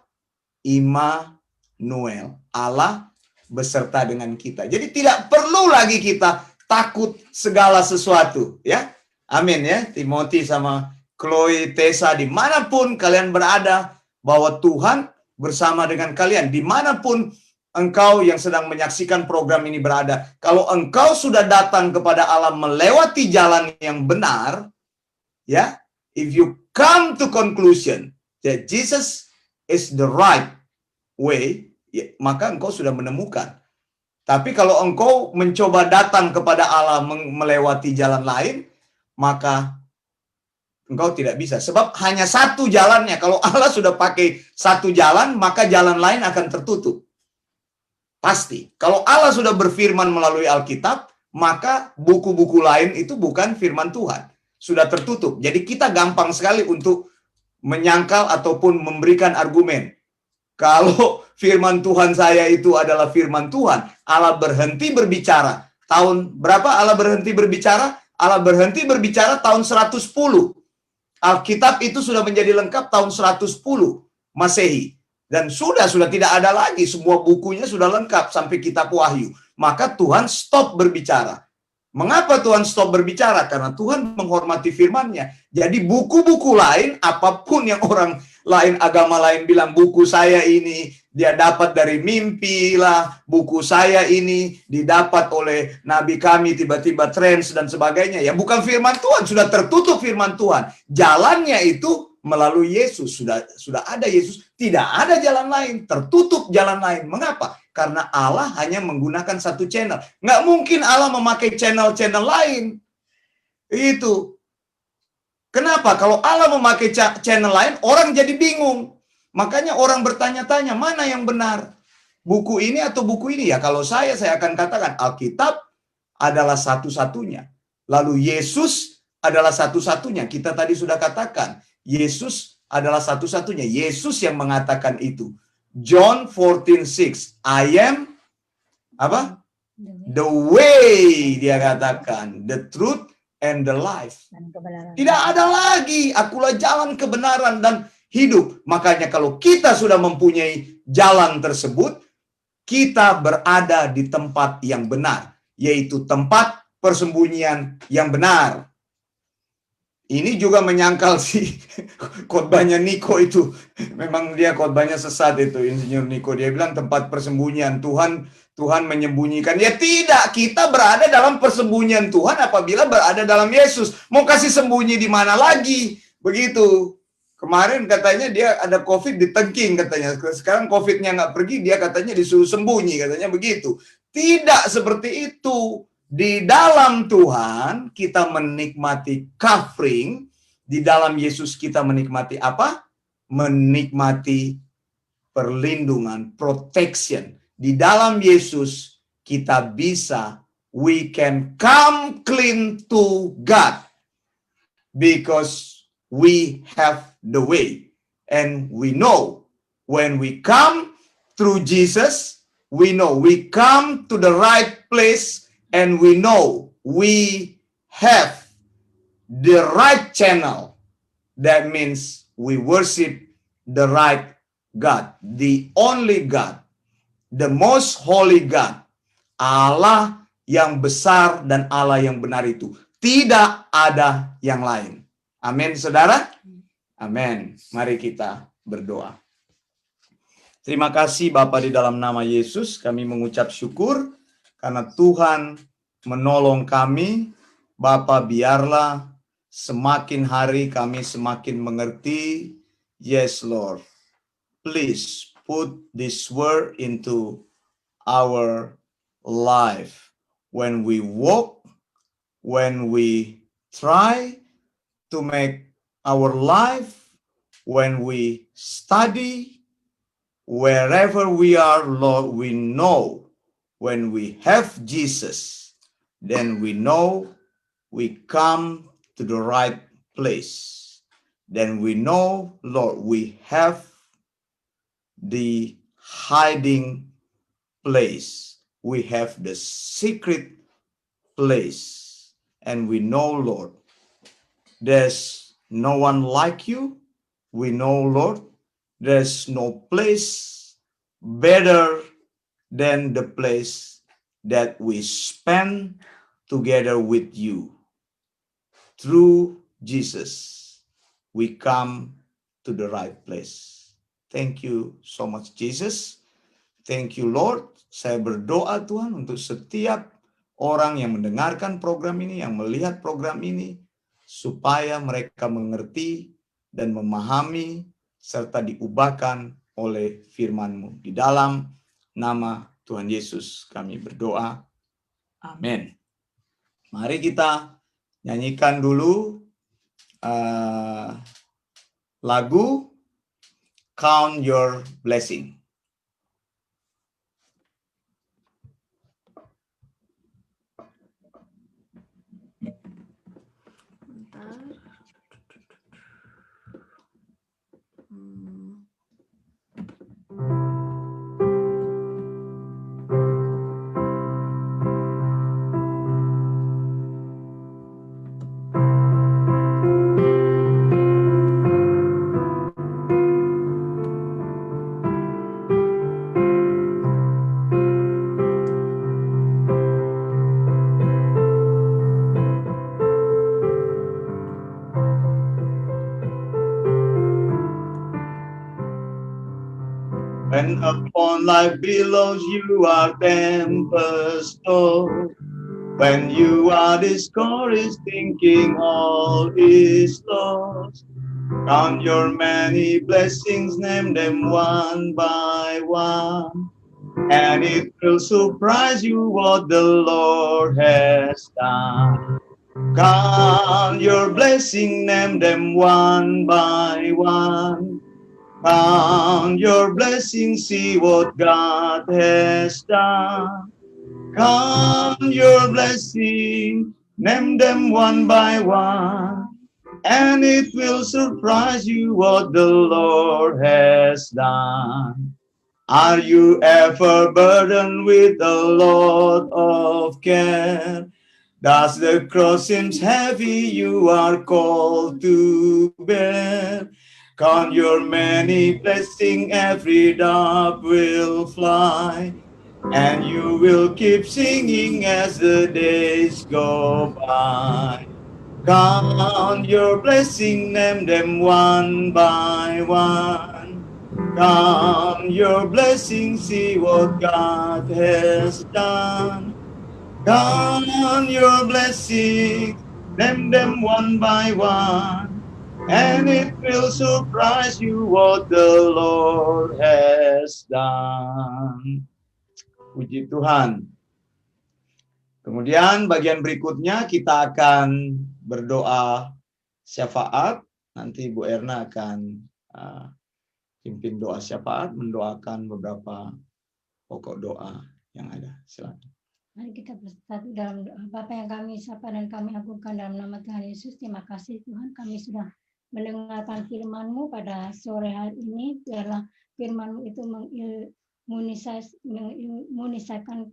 Immanuel. Allah beserta dengan kita. Jadi tidak perlu lagi kita takut segala sesuatu. Ya, amin ya. Timothy sama Chloe, Tessa, dimanapun kalian berada, bahwa Tuhan bersama dengan kalian. Dimanapun engkau yang sedang menyaksikan program ini berada, kalau engkau sudah datang kepada Allah melewati jalan yang benar, ya, if you come to conclusion that Jesus is the right way, ya, maka engkau sudah menemukan. Tapi kalau engkau mencoba datang kepada Allah melewati jalan lain, maka engkau tidak bisa. Sebab hanya satu jalannya. Kalau Allah sudah pakai satu jalan, maka jalan lain akan tertutup. Pasti. Kalau Allah sudah berfirman melalui Alkitab, maka buku-buku lain itu bukan firman Tuhan. Sudah tertutup. Jadi kita gampang sekali untuk menyangkal ataupun memberikan argumen. Kalau firman Tuhan saya itu adalah firman Tuhan, Allah berhenti berbicara. Tahun berapa Allah berhenti berbicara? Allah berhenti berbicara tahun 110. Alkitab itu sudah menjadi lengkap tahun 110 Masehi. Dan sudah tidak ada lagi, semua bukunya sudah lengkap sampai kitab Wahyu. Maka Tuhan stop berbicara. Mengapa Tuhan stop berbicara? Karena Tuhan menghormati firman-Nya. Jadi buku-buku lain, apapun yang orang lain, agama lain bilang, buku saya ini dia dapat dari mimpi lah, buku saya ini didapat oleh nabi kami, tiba-tiba trends dan sebagainya. Ya bukan firman Tuhan, sudah tertutup firman Tuhan. Jalannya itu melalui Yesus, sudah ada Yesus, tidak ada jalan lain, tertutup jalan lain. Mengapa? Karena Allah hanya menggunakan satu channel. Nggak mungkin Allah memakai channel-channel lain. Itu. Kenapa? Kalau Allah memakai channel lain, orang jadi bingung. Makanya orang bertanya-tanya, mana yang benar? Buku ini atau buku ini? Ya kalau saya akan katakan, Alkitab adalah satu-satunya. Lalu Yesus adalah satu-satunya. Kita tadi sudah katakan, Yesus adalah satu-satunya. Yesus yang mengatakan itu. John 14:6. I am apa? The way, dia katakan. The truth and the life. Tidak ada lagi. Akulah jalan kebenaran dan hidup. Makanya kalau kita sudah mempunyai jalan tersebut, kita berada di tempat yang benar. Yaitu tempat persembunyian yang benar. Ini juga menyangkal si khotbahnya Niko itu. Memang dia khotbahnya sesat itu, Insinyur Niko. Dia bilang tempat persembunyian Tuhan menyembunyikan. Ya tidak, kita berada dalam persembunyian Tuhan apabila berada dalam Yesus. Mau kasih sembunyi di mana lagi? Begitu. Kemarin katanya dia ada COVID ditengking katanya. Sekarang COVID-nya nggak pergi, dia katanya disuruh sembunyi, katanya begitu. Tidak seperti itu. Di dalam Tuhan kita menikmati covering, di dalam Yesus kita menikmati apa? Menikmati perlindungan, protection. Di dalam Yesus kita bisa, we can come clean to God because we have the way. And we know when we come through Jesus, we know we come to the right place. And we know we have the right channel. That means we worship the right God, the only God, the most holy God, Allah yang besar dan Allah yang benar itu. Tidak ada yang lain. Amin, saudara? Amin. Mari kita berdoa. Terima kasih Bapa, di dalam nama Yesus kami mengucap syukur karena Tuhan menolong kami. Bapa, biarlah semakin hari kami semakin mengerti. Yes, Lord. Please put this word into our life. When we walk, when we try to make our life, when we study, wherever we are, Lord, we know when we have Jesus, then we know we come to the right place. Then we know, Lord, we have the hiding place. We have the secret place. And we know, Lord, there's no one like you. We know, Lord, there's no place better than the place that we spend together with you. Through Jesus, we come to the right place. Thank you so much, Jesus. Thank you, Lord. Saya berdoa, Tuhan, untuk setiap orang yang mendengarkan program ini, yang melihat program ini, supaya mereka mengerti dan memahami serta diubahkan oleh firman-Mu. Di dalam nama Tuhan Yesus kami berdoa. Amin. Mari kita nyanyikan dulu lagu Count Your Blessing. When upon life billows you are tempest tossed, when you are discouraged thinking all is lost, count your many blessings, name them one by one, and it will surprise you what the Lord has done. Count your blessings, name them one by one. Count your blessings, see what God has done. Count your blessings, name them one by one, and it will surprise you what the Lord has done. Are you ever burdened with a lot of care? Does the cross seem heavy you are called to bear? Count your many blessings, every dove will fly, and you will keep singing as the days go by. Count your blessings, name them one by one. Count your blessings, see what God has done. Count your blessings, name them one by one, and it will surprise you what the Lord has done. Puji Tuhan. Kemudian bagian berikutnya kita akan berdoa syafaat. Nanti Bu Erna akan pimpin doa syafaat, mendoakan beberapa pokok doa yang ada. Silakan. Mari kita bersatu dalam doa. Bapa yang kami sapa dan kami agungkan dalam nama Tuhan Yesus. Terima kasih Tuhan, kami sudah mendengarkan firman-Mu pada sore hari ini. Biarlah firman-Mu itu mengimunisasikan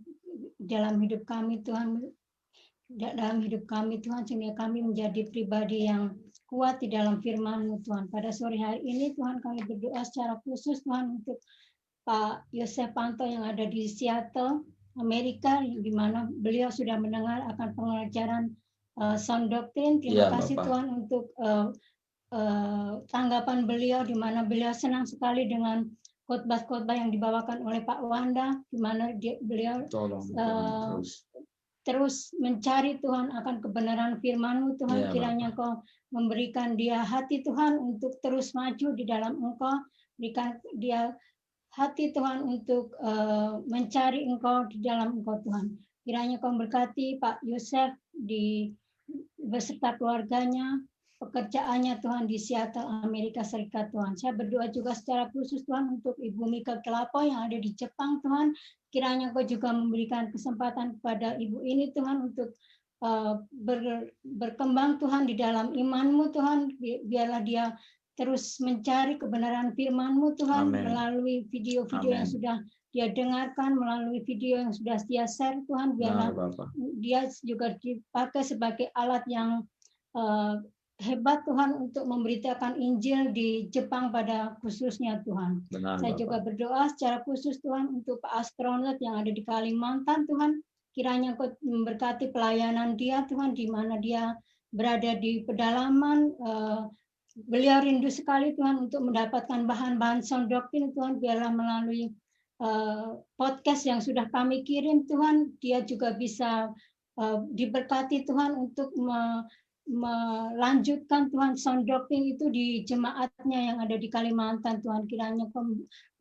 dalam hidup kami Tuhan, sehingga kami menjadi pribadi yang kuat di dalam firman-Mu Tuhan. Pada sore hari ini Tuhan, kami berdoa secara khusus Tuhan untuk Pak Yosef Panto yang ada di Seattle, Amerika, di mana beliau sudah mendengar akan pengajaran sound doctrine. Terima kasih Bapak Tuhan untuk tanggapan beliau, di mana beliau senang sekali dengan khotbah-khotbah yang dibawakan oleh Pak Wanda, di mana beliau Tolong terus. terus mencari Tuhan akan kebenaran firman-Mu Tuhan. Ya, Kiranya Engkau memberikan dia hati Tuhan untuk terus maju di dalam Engkau, berikan dia hati Tuhan untuk mencari Engkau di dalam Engkau Tuhan. Kiranya Engkau berkati Pak Yosef beserta keluarganya, pekerjaannya Tuhan di Seattle, Amerika Serikat Tuhan. Saya berdoa juga secara khusus Tuhan untuk Ibu Mika Kelapo yang ada di Jepang Tuhan. Kiranya Engkau juga memberikan kesempatan kepada Ibu ini Tuhan untuk berkembang Tuhan di dalam iman-Mu Tuhan. Biarlah dia terus mencari kebenaran firman-Mu Tuhan. Amen. Melalui video-video yang sudah dia dengarkan, melalui video yang sudah dia share Tuhan. Biarlah dia juga dipakai sebagai alat yang hebat Tuhan untuk memberitakan Injil di Jepang pada khususnya Tuhan. Benar, Saya juga berdoa secara khusus Tuhan untuk Pak astronot yang ada di Kalimantan Tuhan. Kiranya Engkau memberkati pelayanan dia Tuhan, di mana dia berada di pedalaman. Beliau rindu sekali Tuhan untuk mendapatkan bahan-bahan sound doctrine Tuhan. Biarlah melalui podcast yang sudah kami kirim Tuhan, dia juga bisa diberkati Tuhan untuk melanjutkan Tuhan sound doctrine itu di jemaatnya yang ada di Kalimantan Tuhan. Kiranya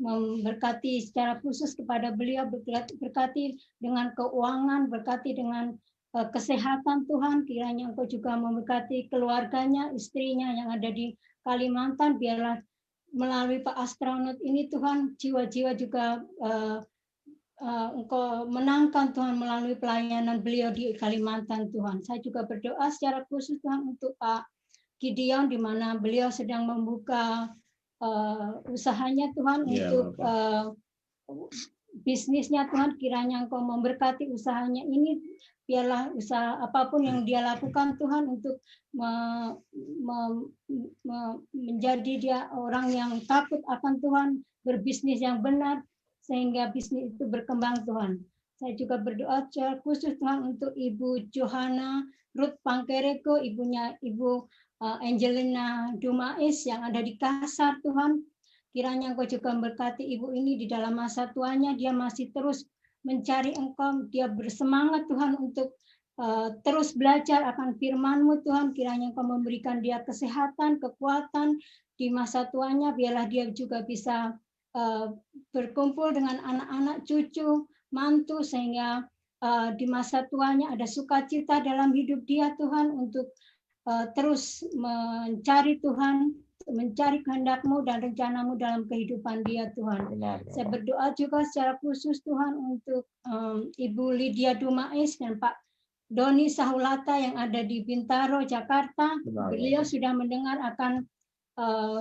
memberkati secara khusus kepada beliau, berkati dengan keuangan, berkati dengan kesehatan Tuhan. Kiranya Engkau juga memberkati keluarganya, istrinya yang ada di Kalimantan. Biarlah melalui Pak astronot ini Tuhan, jiwa-jiwa juga Engkau menangkan Tuhan melalui pelayanan beliau di Kalimantan Tuhan. Saya juga berdoa secara khusus Tuhan untuk Pak Gideon, di mana beliau sedang membuka usahanya Tuhan untuk bisnisnya Tuhan. Kiranya Engkau memberkati usahanya ini. Biarlah usaha apapun yang dia lakukan Tuhan untuk menjadi dia orang yang takut akan Tuhan, berbisnis yang benar, sehingga bisnis itu berkembang Tuhan. Saya juga berdoa secara khusus Tuhan untuk Ibu Johanna Ruth Pangkereko, ibunya Ibu Angelina Dumais yang ada di Kasar Tuhan. Kiranya Engkau juga memberkati ibu ini di dalam masa tuanya, dia masih terus mencari Engkau, dia bersemangat Tuhan untuk terus belajar akan firman-Mu Tuhan. Kiranya Engkau memberikan dia kesehatan, kekuatan di masa tuanya, biarlah dia juga bisa berkumpul dengan anak-anak, cucu, mantu, sehingga di masa tuanya ada sukacita dalam hidup dia Tuhan, untuk terus mencari Tuhan, mencari kehendak-Mu dan rencana-Mu dalam kehidupan dia Tuhan. Saya berdoa juga secara khusus Tuhan untuk Ibu Lydia Dumais dan Pak Doni Sahulata yang ada di Bintaro, Jakarta. Beliau sudah mendengar akan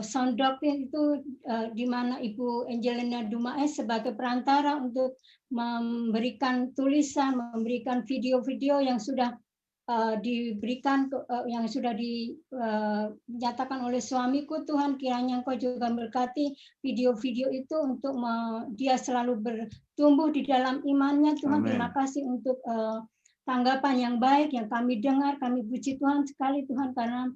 sound doctrine itu, di mana Ibu Angelina Dumais sebagai perantara untuk memberikan tulisan, memberikan video-video yang sudah diberikan, yang sudah dinyatakan oleh suamiku Tuhan. Kiranya Engkau juga berkati video-video itu untuk dia selalu bertumbuh di dalam imannya Tuhan. Amen. Terima kasih untuk tanggapan yang baik yang kami dengar. Kami puji Tuhan sekali Tuhan, karena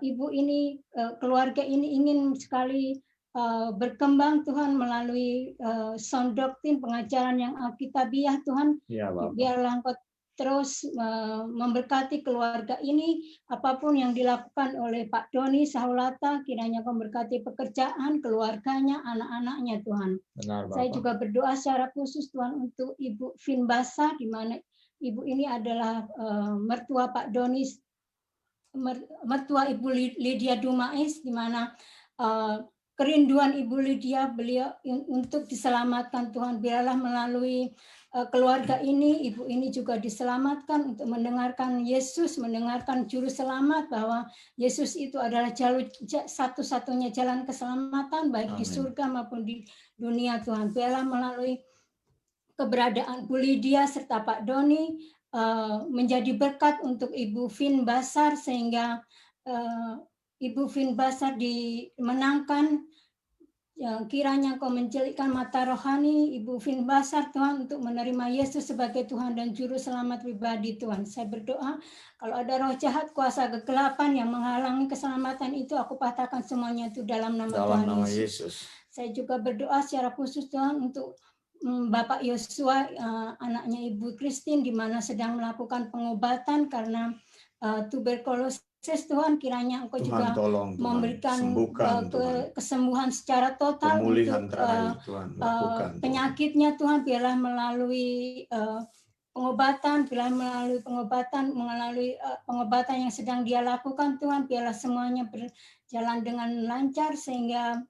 ibu ini, keluarga ini ingin sekali berkembang Tuhan melalui sound doctrine, pengajaran yang alkitabiah Tuhan. Ya, biarlah Engkau terus memberkati keluarga ini, apapun yang dilakukan oleh Pak Doni Sahulata, kiranya Engkau memberkati pekerjaan, keluarganya, anak-anaknya Tuhan. Benar, saya juga berdoa secara khusus Tuhan untuk Ibu Finbasa, di mana ibu ini adalah mertua Pak Doni, mertua Ibu Lydia Dumais, di mana kerinduan Ibu Lydia beliau untuk diselamatkan Tuhan. Biarlah melalui keluarga ini, ibu ini juga diselamatkan untuk mendengarkan Yesus, mendengarkan juru selamat, bahwa Yesus itu adalah jalur satu-satunya jalan keselamatan, baik Amen. Di surga maupun di dunia Tuhan. Biarlah melalui keberadaan Bu Lydia serta Pak Doni menjadi berkat untuk Ibu Fin Basar, sehingga Ibu Fin Basar dimenangkan. Kiranya Engkau mencelikkan mata rohani Ibu Fin Basar Tuhan, untuk menerima Yesus sebagai Tuhan dan Juru Selamat pribadi Tuhan. Saya berdoa, kalau ada roh jahat, kuasa kegelapan yang menghalangi keselamatan itu, aku patahkan semuanya itu dalam nama Tuhan Yesus. Saya juga berdoa secara khusus Tuhan untuk Bapak Yosua, anaknya Ibu Christine, di mana sedang melakukan pengobatan karena tuberkulosis. Tuhan, kiranya Engkau Tuhan juga tolong, Tuhan memberikan sembuhkan, Tuhan. kesembuhan secara total Pemulihan untuk terakhir, Tuhan lakukan, Tuhan. penyakitnya Tuhan, biarlah melalui pengobatan, biarlah melalui pengobatan yang sedang dia lakukan Tuhan, biarlah semuanya berjalan dengan lancar sehingga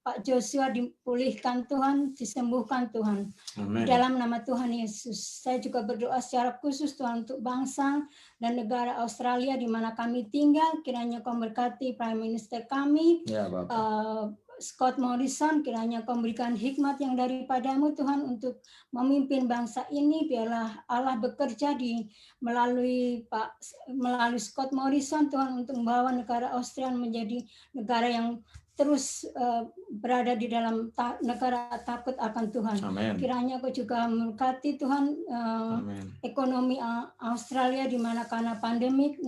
Pak Joshua dipulihkan Tuhan, disembuhkan Tuhan. Amin. Di dalam nama Tuhan Yesus. Saya juga berdoa secara khusus Tuhan untuk bangsa dan negara Australia di mana kami tinggal, kiranya Kau berkati Prime Minister kami, Ya, Bapak. Scott Morrison, kiranya Kau memberikan hikmat yang daripadamu Tuhan untuk memimpin bangsa ini. Biarlah Allah bekerja melalui Scott Morrison Tuhan untuk membawa negara Australia menjadi negara yang terus berada di dalam negara takut akan Tuhan. Amin. Kiranya Kau juga memberkati Tuhan ekonomi Australia di mana karena pandemik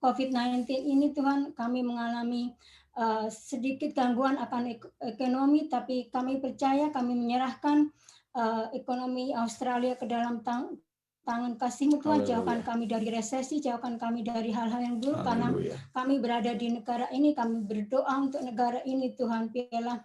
COVID-19 ini Tuhan, kami mengalami sedikit gangguan akan ekonomi, tapi kami percaya, kami menyerahkan ekonomi Australia ke dalam tangan kasih-Mu Tuhan. Jauhkan kami dari resesi, jauhkan kami dari hal-hal yang buruk, karena kami berada di negara ini, kami berdoa untuk negara ini Tuhan. Biarlah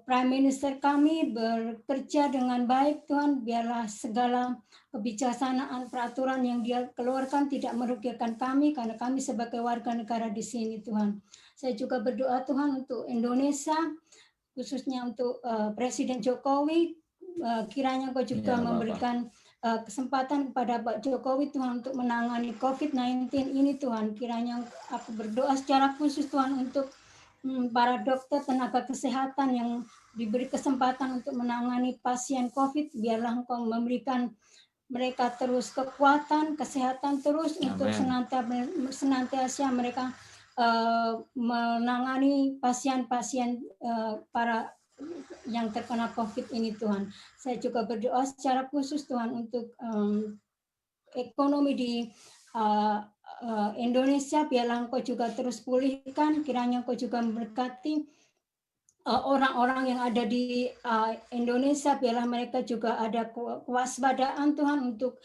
Prime Minister kami bekerja dengan baik Tuhan, biarlah segala kebijaksanaan peraturan yang dia keluarkan tidak merugikan kami, karena kami sebagai warga negara di sini Tuhan. Saya juga berdoa Tuhan untuk Indonesia, khususnya untuk Presiden Jokowi. Kiranya Kau juga memberikan kesempatan kepada Pak Jokowi Tuhan untuk menangani COVID-19 ini Tuhan. Kiranya aku berdoa secara khusus Tuhan untuk para dokter, tenaga kesehatan yang diberi kesempatan untuk menangani pasien COVID. Biarlah Engkau memberikan mereka terus kekuatan, kesehatan terus untuk senantiasa mereka menangani pasien-pasien para yang terkena COVID ini Tuhan. Saya juga berdoa secara khusus Tuhan untuk ekonomi di Indonesia, biarlah Engkau juga terus pulihkan, kiranya Engkau juga memberkati orang-orang yang ada di Indonesia, biarlah mereka juga ada kewaspadaan Tuhan untuk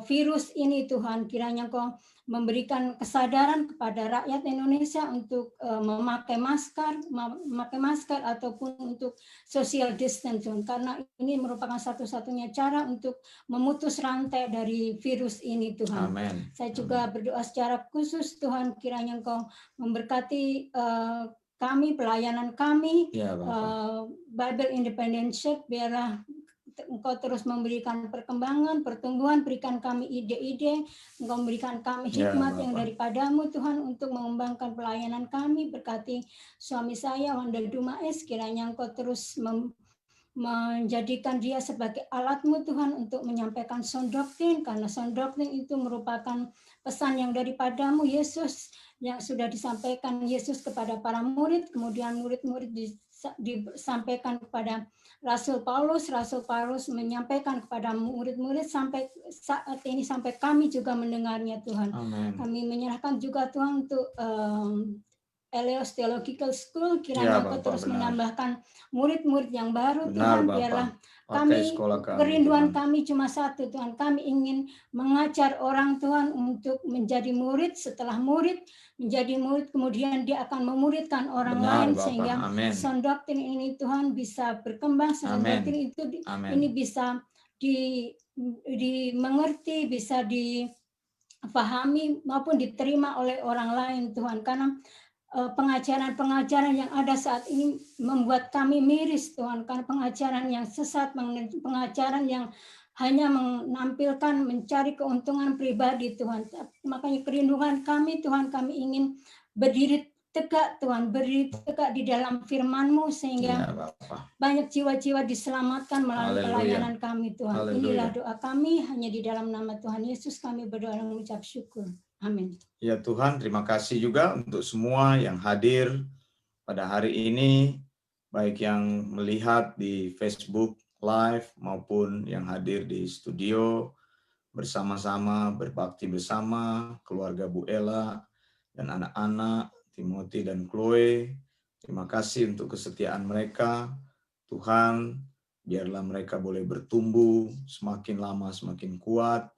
virus ini Tuhan. Kiranya Engkau memberikan kesadaran kepada rakyat Indonesia untuk memakai masker ataupun untuk social distancing, karena ini merupakan satu-satunya cara untuk memutus rantai dari virus ini Tuhan. Amen. Saya juga berdoa secara khusus Tuhan, kiranya Engkau memberkati kami, pelayanan kami, Bible Independent Church, biarlah Engkau terus memberikan perkembangan, pertumbuhan, berikan kami ide-ide, Engkau memberikan kami hikmat yang daripadamu Tuhan untuk mengembangkan pelayanan kami. Berkati suami saya, Wanda Dumaes, kiranya Engkau terus menjadikan dia sebagai alat-Mu Tuhan untuk menyampaikan sound doctrine, karena sound doctrine itu merupakan pesan yang daripadamu Yesus, yang sudah disampaikan Yesus kepada para murid, kemudian murid-murid disampaikan kepada Rasul Paulus menyampaikan kepada murid-murid, sampai saat ini, sampai kami juga mendengarnya Tuhan. Amen. Kami menyerahkan juga Tuhan untuk Elios Theological School, kiranya Engkau terus menambahkan murid-murid yang baru Tuhan. Biarlah kami, kerinduan kami cuma satu Tuhan, kami ingin mengajar orang Tuhan untuk menjadi murid, setelah murid menjadi murid, kemudian dia akan memuridkan orang lain, sehingga sound doctrine ini Tuhan bisa berkembang, sound doctrine itu ini bisa dimengerti, bisa dipahami maupun diterima oleh orang lain Tuhan, karena pengajaran-pengajaran yang ada saat ini membuat kami miris Tuhan, karena pengajaran yang sesat, pengajaran yang hanya menampilkan mencari keuntungan pribadi Tuhan. Makanya kerinduan kami Tuhan, kami ingin berdiri tegak Tuhan, berdiri tegak di dalam firman-Mu, sehingga banyak jiwa-jiwa diselamatkan melalui pelayanan kami Tuhan. Inilah doa kami, hanya di dalam nama Tuhan Yesus kami berdoa dan mengucap syukur. Amin. Ya Tuhan, terima kasih juga untuk semua yang hadir pada hari ini, baik yang melihat di Facebook Live maupun yang hadir di studio bersama-sama berbakti bersama keluarga Bu Ella dan anak-anak. Timothy dan Chloe. Terima kasih untuk kesetiaan mereka. Tuhan, biarlah mereka boleh bertumbuh semakin lama semakin kuat,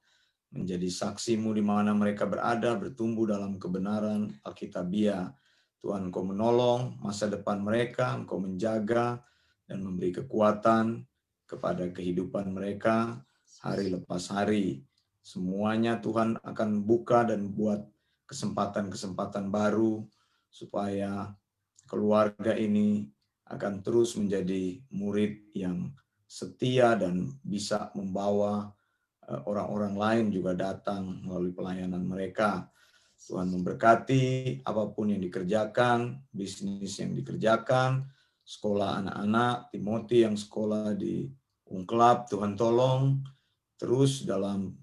menjadi saksi-Mu di mana mereka berada, bertumbuh dalam kebenaran Alkitabiah. Tuhan, Engkau menolong masa depan mereka, Engkau menjaga dan memberi kekuatan kepada kehidupan mereka hari lepas hari. Semuanya Tuhan akan buka dan buat kesempatan-kesempatan baru supaya keluarga ini akan terus menjadi murid yang setia dan bisa membawa orang-orang lain juga datang melalui pelayanan mereka. Tuhan memberkati apapun yang dikerjakan, bisnis yang dikerjakan, sekolah anak-anak, Timothy yang sekolah di Ungklab, Tuhan tolong terus dalam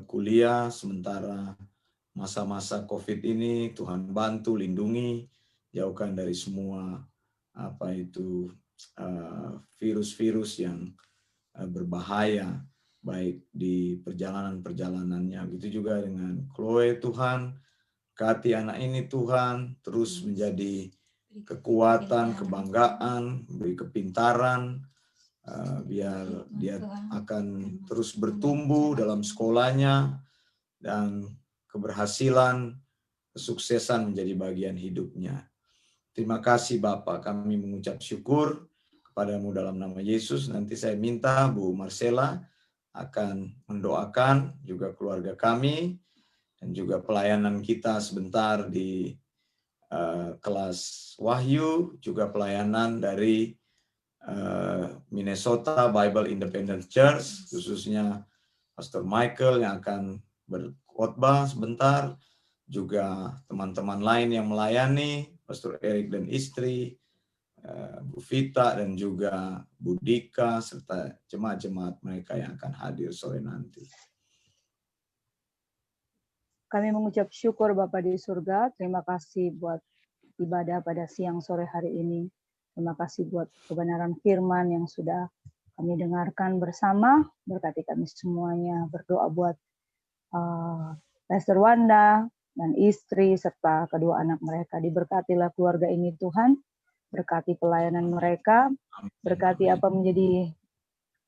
kuliah sementara masa-masa COVID ini, Tuhan bantu, lindungi, jauhkan dari semua virus-virus yang berbahaya baik di perjalanan-perjalanannya. Begitu juga dengan Chloe, Tuhan, berkati anak ini Tuhan, terus menjadi kekuatan, kebanggaan, beri kepintaran, biar dia akan terus bertumbuh dalam sekolahnya dan keberhasilan, kesuksesan menjadi bagian hidupnya. Terima kasih Bapak, kami mengucap syukur kepadamu dalam nama Yesus. Nanti saya minta Bu Marcella akan mendoakan juga keluarga kami dan juga pelayanan kita sebentar di kelas Wahyu, juga pelayanan dari Minnesota Bible Independent Church, khususnya Pastor Michael yang akan berkhotbah sebentar, juga teman-teman lain yang melayani, Pastor Eric dan istri, Bu Vita dan juga Bu Dika, serta jemaat-jemaat mereka yang akan hadir sore nanti. Kami mengucap syukur Bapa di surga, terima kasih buat ibadah pada siang sore hari ini. Terima kasih buat kebenaran firman yang sudah kami dengarkan bersama. Berkati kami semuanya, berdoa buat Pastor Wanda dan istri serta kedua anak mereka. Diberkatilah keluarga ini Tuhan, berkati pelayanan mereka, berkati apa menjadi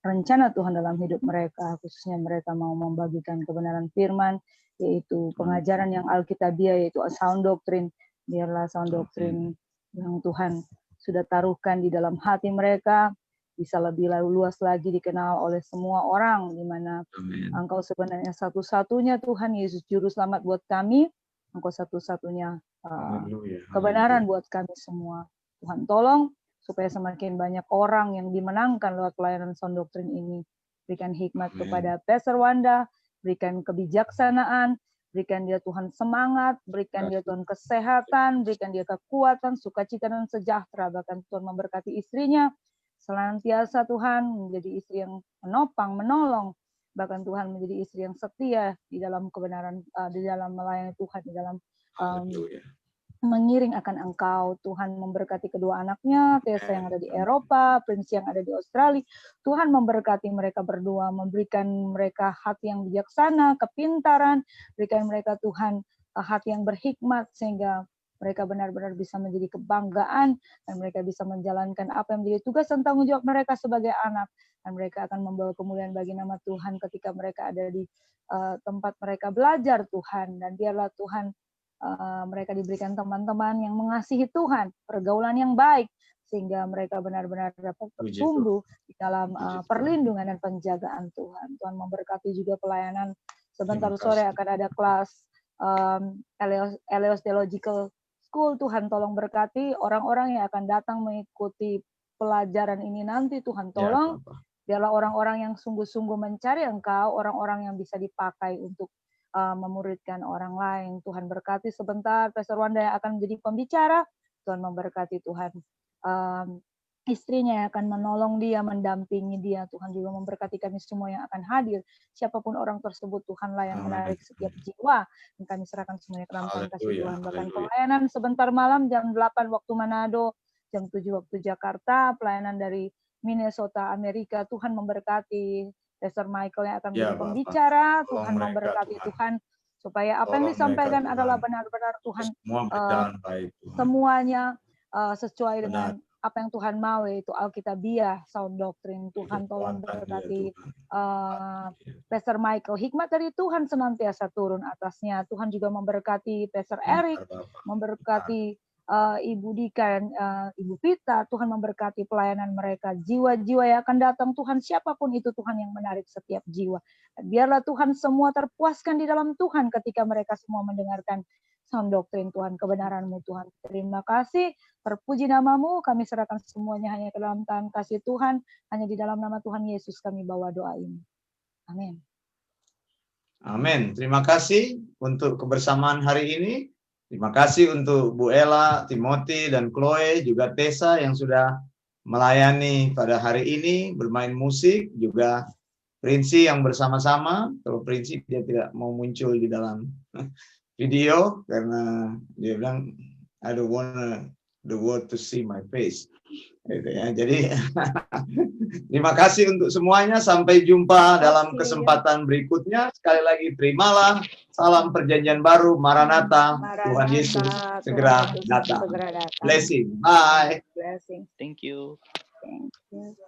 rencana Tuhan dalam hidup mereka, khususnya mereka mau membagikan kebenaran firman, yaitu pengajaran yang Alkitabiah, yaitu sound doctrine. Biarlah sound doctrine yang Tuhan sudah taruhkan di dalam hati mereka bisa lebih luas lagi dikenal oleh semua orang, di mana Engkau sebenarnya satu-satunya Tuhan Yesus Juru Selamat buat kami, Engkau satu-satunya kebenaran buat kami semua. Tuhan tolong supaya semakin banyak orang yang dimenangkan lewat pelayanan sound doctrine ini. Berikan hikmat kepada Pastor Wanda, berikan kebijaksanaan, berikan dia Tuhan semangat, berikan dia Tuhan kesehatan, berikan dia kekuatan, sukacita dan sejahtera. Bahkan Tuhan memberkati istrinya, senantiasa Tuhan menjadi istri yang menopang, menolong. Bahkan Tuhan menjadi istri yang setia di dalam kebenaran, di dalam melayani Tuhan, di dalam mengiring akan Engkau. Tuhan memberkati kedua anaknya, Tessa yang ada di Eropa, Prince yang ada di Australia. Tuhan memberkati mereka berdua, memberikan mereka hati yang bijaksana, kepintaran, berikan mereka Tuhan hati yang berhikmat, sehingga mereka benar-benar bisa menjadi kebanggaan, dan mereka bisa menjalankan apa yang menjadi tugas dan tanggung jawab mereka sebagai anak, dan mereka akan membawa kemuliaan bagi nama Tuhan ketika mereka ada di tempat mereka belajar Tuhan. Dan biarlah Tuhan mereka diberikan teman-teman yang mengasihi Tuhan, pergaulan yang baik, sehingga mereka benar-benar dapat bertumbuh di dalam perlindungan dan penjagaan Tuhan. Tuhan memberkati juga pelayanan. Sebentar sore akan ada kelas Eleos Theological School. Tuhan tolong berkati orang-orang yang akan datang mengikuti pelajaran ini nanti. Tuhan tolong, biarlah orang-orang yang sungguh-sungguh mencari Engkau, orang-orang yang bisa dipakai untuk memuridkan orang lain. Tuhan berkati sebentar Pastor Wanda yang akan menjadi pembicara. Tuhan memberkati Tuhan istrinya yang akan menolong dia, mendampingi dia. Tuhan juga memberkati kami semua yang akan hadir. Siapapun orang tersebut, Tuhanlah yang menarik setiap jiwa. Dan kami serahkan semuanya ke dalam tangan kasih Tuhan. Bahkan pelayanan sebentar malam jam 8 waktu Manado, jam 7 waktu Jakarta, pelayanan dari Minnesota, Amerika. Tuhan memberkati Pastor Michael yang akan menjadi pembicara. Tuhan memberkati Tuhan supaya apa yang Tolong disampaikan mereka, adalah Tuhan. benar-benar Tuhan, Semua berjalan baik, Tuhan. semuanya sesuai Benar. dengan apa yang Tuhan mau, yaitu Alkitabiah, sound doctrine. Tuhan tolong Kekuatan dia, berkati Tuhan. Pastor Michael, hikmat dari Tuhan senantiasa turun atasnya. Tuhan juga memberkati Pastor Eric, Benar, Bapak. memberkati Ibu Dika dan Ibu Vita. Tuhan memberkati pelayanan mereka, jiwa-jiwa yang akan datang. Tuhan, siapapun itu, Tuhan yang menarik setiap jiwa. Biarlah Tuhan semua terpuaskan di dalam Tuhan ketika mereka semua mendengarkan sound doktrin Tuhan, kebenaran-Mu Tuhan. Terima kasih, terpuji namamu, kami serahkan semuanya hanya ke dalam tangan kasih Tuhan, hanya di dalam nama Tuhan Yesus kami bawa doa ini. Amin. Amin. Terima kasih untuk kebersamaan hari ini. Terima kasih untuk Bu Ella, Timothy, dan Chloe, juga Tessa yang sudah melayani pada hari ini, bermain musik, juga Prinsi yang bersama-sama. Kalau Prinsi dia tidak mau muncul di dalam video karena dia bilang I don't want the world to see my face. Gitu ya. Jadi terima kasih untuk semuanya. Sampai jumpa dalam kesempatan berikutnya. Sekali lagi terimalah salam perjanjian baru. Maranatha. Tuhan Yesus segera datang. Blessing. Bye. Blessing. Thank you. Thank you.